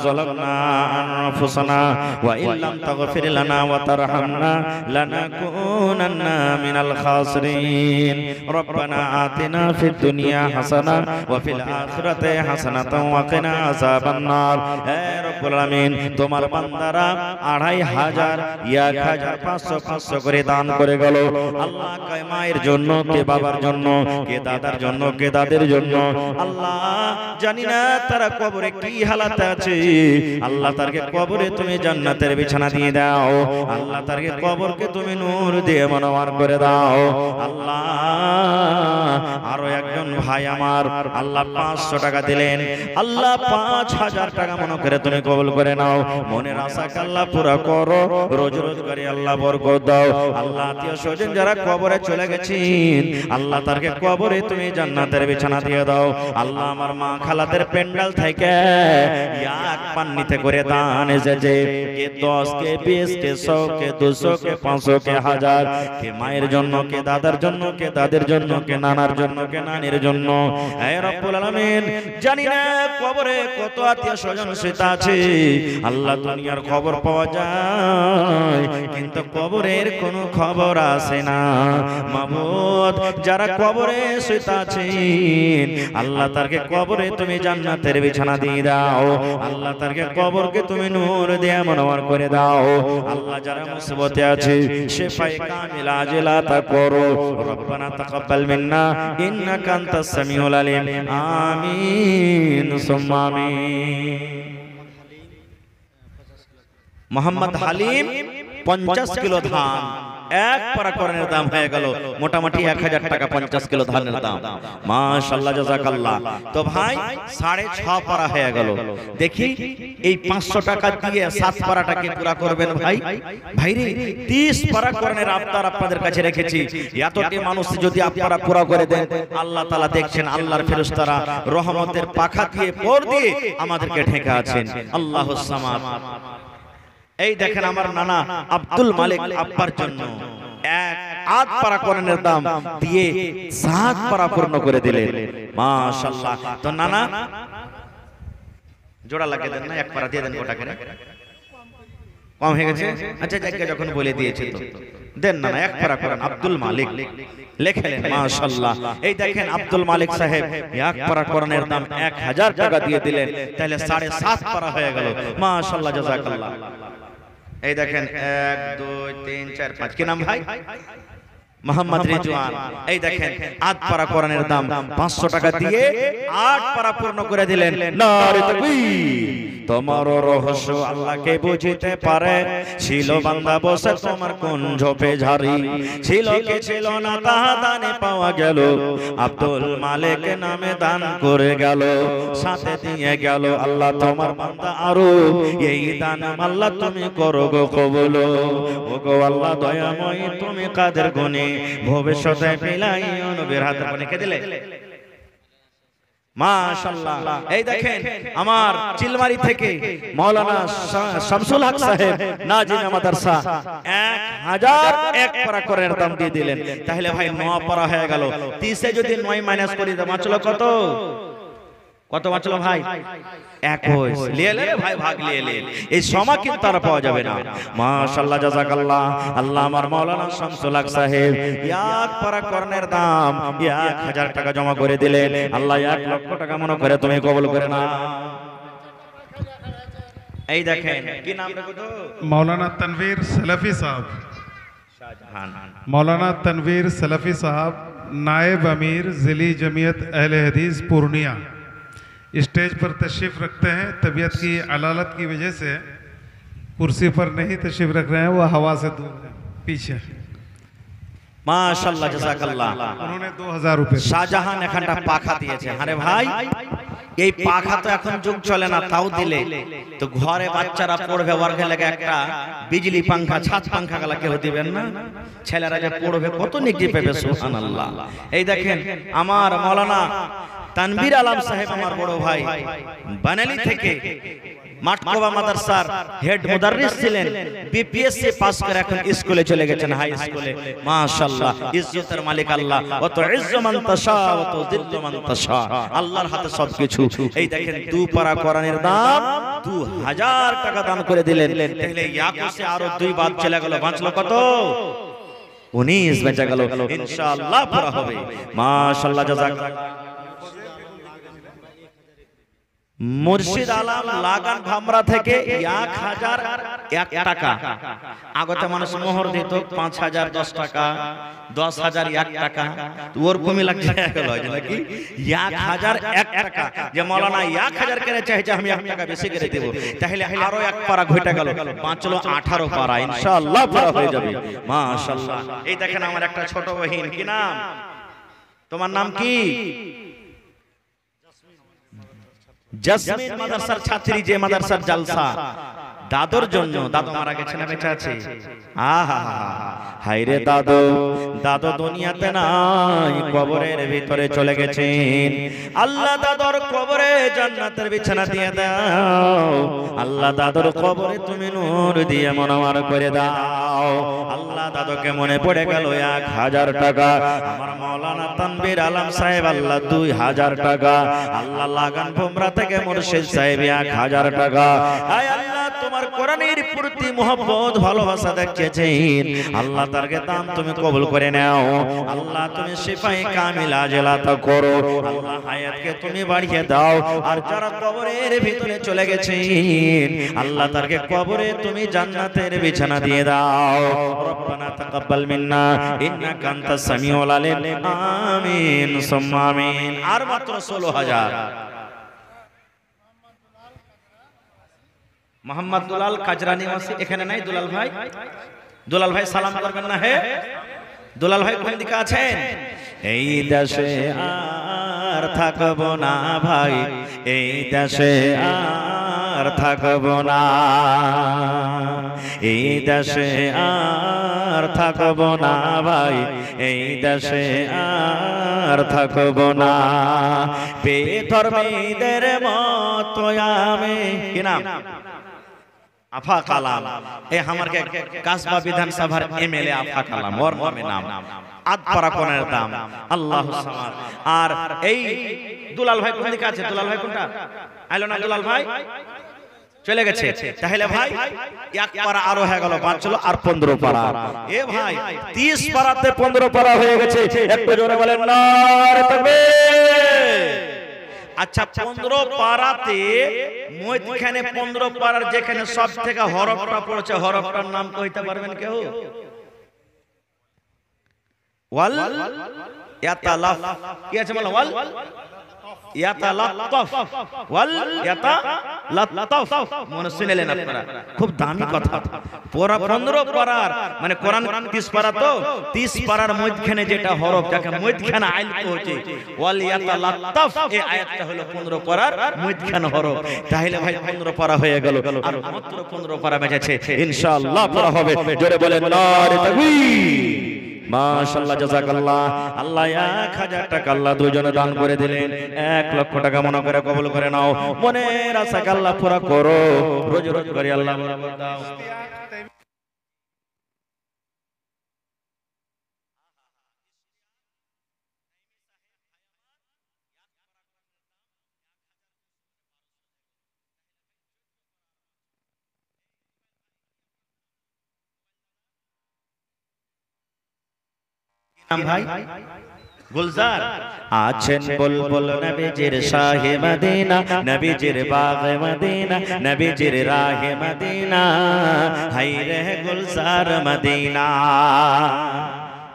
যালামনা আনফুসানা ওয়া ইল্লাম তাগফির লানা ওয়া তারহামনা লানাকুনান্না মিনাল খাসিরিন। রব্বানা আতিনা ফিদ দুনিয়া হাসানা ওয়া ফিল আখিরাতি হাসানাতাও ওয়া কিনা আযাবান নার। হে রব্বুল আলামিন, তোমার বান্দারা 2500 1500 500 করে দান করে গেল। আল্লাহ, কে মায়ের জন্য, কে বাবার জন্য, কে দাদার জন্য, কে দাদের জন্য। আল্লাহ, জানি না তারা কবরে কি হালাতে আছে। আল্লাহ, তারকে কবরে তুমি জান্নাতের বিছানা দিয়ে দাও। আল্লাহ, তারকে কবরকে তুমি নূর দিয়ে মনোয়ার করে দাও। আল্লাহ, আরো একজন ভাই আমার আল্লাহ 500 টাকা দিলেন। আল্লাহ, 5000 টাকা মনে করে তুমি কবুল করে নাও। মনের আশাকে আল্লাহ পুরা করো, রোজ রোজগারি আল্লাহ বরকত দাও। আল্লাহ, আত্মীয় স্বজন যারা কবরে চলে গেছেন, আল্লাহ তারকে কবরে তুমি জান্নাতের বিছানা দিয়ে দাও। আল্লাহ, আমার মা খালাদের পেন্ডাল থেকে এক পান্নিতে করে দান এসেছে, কে 10, কে 20, কে 100, কে 200, কে 500, কে 1000, কে মায়ের জন্য, কে দাদার জন্য, কে দাদের জন্য, কে নানার জন্য, কে নানির জন্য। হে রব্বুল আলামিন, জানি না কবরে কত আত্মীয় স্বজন শুয়ে আছে। আল্লাহ, দুনিয়ার খবর পাওয়া যায় কিন্তু কবরের কোনো খবর আসে না। মাবুদ, যারা কবরে শুয়ে আছেন, আল্লাহ তারকে কবরে তুমি জান্নাতের বিছানা দিয়ে দাও। আল্লাহ, তারকে কবরকে তুমি নূর দিয়ে মনোয়ার করে দাও। আল্লাহ, যারা মুসিবতে আছে শিফায়ে কামিল আজিল আতা করো। রব্বানা তাকাব্বাল মিন্না ইন্নাকা আনতাস সামিউল আলিম। আমিন সুম্মা আমিন। মোহাম্মদ হালিম 50 কিলো ধান, এক পারা করণের দাম হয়ে গেল মোটামুটি 1000 টাকা। 50 কিলো ধানের দাম, মাশাআল্লাহ, জাযাকাল্লাহ। তো ভাই 6.5 পারা হয়ে গেল। দেখি এই 500 টাকা দিয়ে 7 পারাটাকে পুরা করবেন ভাই। ভাইরে, 30 পারা করণের আবদার আপনাদের কাছে রেখেছি। এতটি মানুষ যদি আপনারা পুরা করে দেন, আল্লাহ তাআলা দেখছেন, আল্লাহর ফেরেশতারা রহমতের পাখা দিয়ে পর দিয়ে আমাদেরকে ঢেকে আছেন। আল্লাহুস সামাদ। এই দেখেন, আমার নানা আব্দুল মালিক আব্বার জন্য 1 পারা কোরআনের দাম দিয়ে 7 পারা পূর্ণ করে দিলেন। মাশাআল্লাহ। তো নানা জোড়া লাগিয়ে দেন না, 1 পারা দিয়ে দেন। গোটা করে কম হয়ে গেছে। আচ্ছা, জায়গা যখন বলে দিয়েছে তো দেন না। 1 পারা কোরআন আব্দুল মালিক লেখলেন। মাশাআল্লাহ। এই দেখেন, আব্দুল মালিক সাহেব 1 পারা কোরআনের দাম 1000 টাকা দিয়ে দিলেন। তাহলে 7.5 পারা হয়ে গেল। মাশাআল্লাহ, জাযাকাল্লাহ। এই দেখেন, 1 2 3 4 5। কি নাম ভাই? মোহাম্মদ রিজওয়ান। এই দেখেন, 8 পারা কোরআনের দাম 500 টাকা দিয়ে 8 পারা পূর্ণ করে দিলেন। নারে তাকবীর। তোমার রহস্য আল্লাহকে বুঝিতে পারে। ছিল বান্দা বসে তোমার কোন ঝোপে ঝাড়ি, ছিল কি ছিল না তাহা দানে পাওয়া গেল। আব্দুল মালিক নামে দান করে গেল, সাথে দিয়ে গেল আল্লাহ তোমার বান্দা আরো। এই দান আল্লাহ তুমি করো গো কবুল। ও গো আল্লাহ দয়াময়, তুমি কাদের গুণে ভবিষ্যতে পেলাই নবীর হাতে লিখে দিলে। মাশাআল্লাহ। এই দেখেন, আমার চিলমারি থেকে মাওলানা শামসুল হক সাহেব নাজিমে মাদ্রাসা 1001 পারা কোরআনের দাম দিয়ে দিলেন। তাহলে ভাই 9 পারা হয়ে গেল। 30 এ যদি 9 মাইনাস করি তো বাঁচলো কত? কত বাঁচলো ভাই? 21। লিয়ে ভাই, ভাগ লিয়ে। এই সময় কিন্তু তারা পাওয়া যাবে না। মাশাআল্লাহ, জাযাকাল্লাহ। আল্লাহ, আমার মাওলানা শামসুল হক সাহেব 1 পারা কোরআনের দাম 1000 টাকা জমা করে দিলেন। আল্লাহ 1 লক্ষ টাকা মনে করে তুমি কবুল করে না। এই দেখেন, কি নাম রাখো তো? मौलाना तनवीर सलफी साहब। मौलाना तनवीर सलफी साहब नायब अमीर जिली जमीयत अहले हदीस पूर्णिया स्टेज पर तशरीफ़ रखते हैं। तबीयत की अलालत की वजह से कुर्सी पर नहीं तशरीफ़ रख रहे हैं, वो हवा से दूर है पीछे। মাশাআল্লাহ, জাযাকাল্লাহ। उन्होंने 2000 रुपये। শাহজাহান এখানটা পাখা দিয়েছে। আরে ভাই, এই পাখা তো এখন যুগ চলে না, তাও দিলে তো ঘরে বাচ্চারা পড়বে, ওয়ার্গে লাগে একটা বিজলি পাঙ্খা, ছাদ পাঙ্খা গলা কেউ দিবেন না? ছেলেরা যে পড়বে কত নেকি পাবে, সুবহানাল্লাহ। এই দেখেন, আমার মাওলানা তানভীর আলম সাহেব, আমার বড় ভাই, বানালি থেকে মাঠকোবা মাদ্রাসার হেড মুদাররিস ছিলেন। বিপিএসসি পাস করে এখন স্কুলে চলে গেছেন, হাই স্কুলে। মাশাআল্লাহ, ইজ্জতের মালিক আল্লাহ। অত ইজ্জু মান তাশা ওয়া তুযিল্লু মান তাশা, আল্লাহর হাতে সবকিছু। এই দেখেন, 2 পারা কোরআনের দাম 2000 টাকা দান করে দিলেন। তাহলে ইয়াকুসে আরো 2 বাদ চলে গেল, বাঁচলো কত? 19 বেঁচে গেল। ইনশাআল্লাহ পুরা হবে। মাশাআল্লাহ, জাযাকাল্লাহ। মুর্শিদ আলম লাগান ভামরা থেকে 1001 টাকা আগতে মানুষ মোহর দিত 5000 10 টাকা 10000 1 টাকা ওর কমই লাগছে গেল নাকি 1001 টাকা যে মাওলানা 1000 করে চাইছে আমি 1 টাকা বেশি করে দেব তাহলে আরো এক পারা ঘটে গেল বাঁচলো 18 পারা ইনশাআল্লাহ পুরো হয়ে যাবে মাশাআল্লাহ। এই দেখেন আমার একটা ছোট বহিন, কি নাম তোমার, নাম কি? জসমিন মাদ্রাসার ছাত্রী, যে মাদ্রাসার জালসা দাদুর জন্য, দাদু মারা গেছে না বেঁচে আছে? আহা হায়রে দাদু, দাদু দুনিয়াতে নাই, কবরের ভিতরে চলে গেছেন। আল্লাহ দাদুর কবরে জান্নাতের বিছানা দিয়ে দাও, আল্লাহ দাদুর কবরে তুমি নূর দিয়ে মনোয়ার করে দাও। আল্লাহ দাদুকে মনে পড়ে গেল 1000 টাকা, আমার মাওলানা তানভীর আলম সাহেব আল্লাহ 2000 টাকা, আল্লাহ লাগান ভোমরা থেকে মুর্শিদ সাহেব 1000 টাকা। আয় আল্লাহ তোমার কোরআনের প্রতি মহব্বত ভালোবাসা দেখিয়েছেন, আল্লাহ তারকে দাম তুমি কবুল করে নাও। আল্লাহ তুমি শিফায়ে কামিলা আজলাতা করো, আল্লাহ হায়াতকে তুমি বাড়িয়ে দাও। আর যারা কবরের ভিতরে চলে গেছেন আল্লাহ তারকে কবরে তুমি জান্নাতের বিছানা দিয়ে দাও। রব্বানা তাকাব্বাল মিন্না ইন্নাকা আনতাস সামিউল আলিম, আমিন সুম্মা আমিন। আর মাত্র 16000। মোহাম্মদ দুলাল কাজরানি মাসি এখানে নাই? দুলাল ভাই, দুলাল ভাই সালাম করবেন না? হে দুলাল ভাই কোন দিকে আছেন? এই দেশে আর থাকবো না ভাই, এই দেশে আর থাকবো না, এই দেশে আর থাকবো না ভাই, এই দেশে আর থাকবো না। বেধর্মীদের মতো আমি, কি নাম? আফা কালাম। এ আমারকে কাসবা বিধানসভার এমএলএ আফা কালাম, ওর নাম আদপাড়া কোনের দাম আল্লাহু সামাদ। আর এই দুলাল ভাই কোন দিকে আছে? দুলাল ভাই কোনটা? আইলো না দুলাল ভাই? চলে গেছে। তাহলে ভাই এক পারা আরো হয়ে গেল, বাঁচলো আর 15 পারা। এ ভাই 30 পারাতে 15 পারা হয়ে গেছে। একটু জোরে বলেন নারে তাকবীর। আচ্ছা 15 পারাতে মধ্যখানে 15 পারার যেখানে সব থেকে হরফটা পড়েছে, হরফটার নাম কইতে পারবেন কেউ? ওয়াল ইয়াতালাফ, কি আছে বলো? ওয়াল ইয়াতালাত্তাফ, ওয়াল ইয়াতালাত্তাফ। মনে শুনেলেন আপনারা? খুব দামি কথা। পুরা 15 পারার মানে কোরআন 30 পারা, তো 30 পারার মধ্যখানে যেটা হরফ, যাকে মধ্যখানে আইল হচ্ছে ওয়াল ইয়াতালাত্তাফ, এই আয়াতটা হলো 15 পারার মধ্যখানে হরফ। তাহলে ভাই 15 পারা হয়ে গেল, আর মাত্র 15 পারা বেঁচেছে, ইনশাআল্লাহ পড়া হবে। জোরে বলেন নারে তাকবীর। মাশাআল্লাহ, জাযাকাল্লাহ। আল্লাহ 1000 টাকা আল্লাহ দুইজনে দান করে দিলেন। 1 লক্ষ টাকা মনে করে কবুল করে নাও। মনের আশা আল্লাহ পুরা করো, রোজ রোজ করে আল্লাহ বরাবর দাও। ভাই গুলজার আছেন বুলবুল নবীজির শাহে মদিনা, নবীজির বাগে মদিনা, নবীজির রাহে মদিনা, হাই রে গুলজার মদিনা।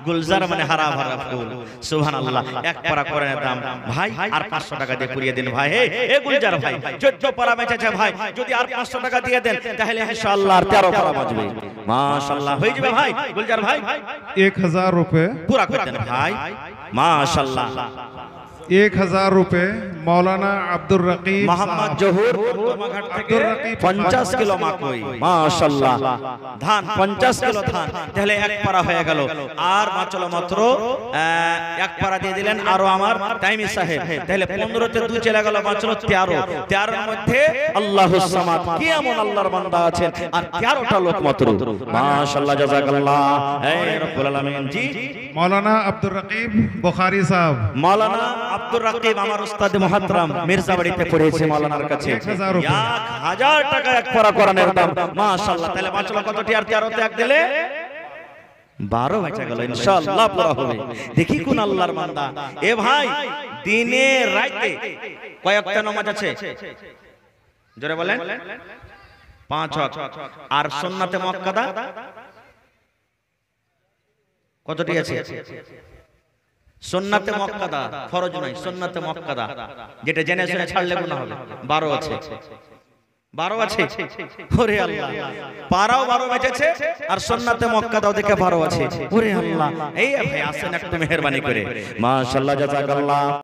গুলজার মানে হারা ভরা ফুল, সুবহানাল্লাহ। এক পারা করে দাম ভাই, আর 500 টাকা দিয়ে পুরিয়ে দিন ভাই। হে গুলজার ভাই, 14 পারা বেঁচেছে ভাই, যদি আর 500 টাকা দিয়ে দেন তাহলে ইনশাআল্লাহ আর 13 পারা বাঁচবে। মাশাআল্লাহ হয়ে যাবে ভাই। গুলজার ভাই 1000 रुपए पूरा कर देना भाई, माशाल्लाह। 1000 रुपए मौलाना अब्दुल रकीब मोहम्मद जहूर 50 किलो माकई, माशाल्लाह। धान 50 किलो धान, তাহলে এক পারা হয়ে গেল। আর মাত্র মাত্র এক পারা দিয়ে দিলেন আরো আমার টাইমি সাহেব, তাহলে 15 তে 2 চলে গেল, মাত্র 13। 13 এর মধ্যে আল্লাহুস সামাদ, কি এমন আল্লাহর বান্দা আছেন, আর 13টা লোক মাত্র, মাশাআল্লাহ, জাযাকাল্লাহ। হে রব্বুল আলামিন। জি मौलाना अब्दुल रकीब बुखारी साहब, मौलाना अब्दुल रकीब আমার উস্তাদ মুহতারাম মির্জাবাড়িতে পড়েছে, মাওলানার কাছে 1000 টাকা এক পারা কোরআনের দাম, মাশাআল্লাহ। তাহলে বাঁচলো কতটি? আর 13 তে এক দিলে 12 বেঁচে গেল, ইনশাআল্লাহ পড়া হবে। দেখি কোন আল্লাহর বান্দা। এ ভাই দিনে রাতে কয়েকটা নামাজ আছে? জোরে বলেন। 5 ওয়াক্ত। আর সুন্নাতে মুআক্কাদা কতটি আছে? সুন্নাতে মুআক্কাদা, ফরজ নয়, সুন্নাতে মুআক্কাদা, যেটা জেনে শুনে ছাড়লে গুনাহ হবে, 12 আছে। 12 আছে। ওরে আল্লাহ, পারাও 12 বেজেছে আর সুন্নাতে মুআক্কাদাও দেখে 12 আছে। ওরে আল্লাহ, এই ভাই আসেন একটু মেহেরবানি করে। মাশাআল্লাহ, জাযাকাল্লাহ।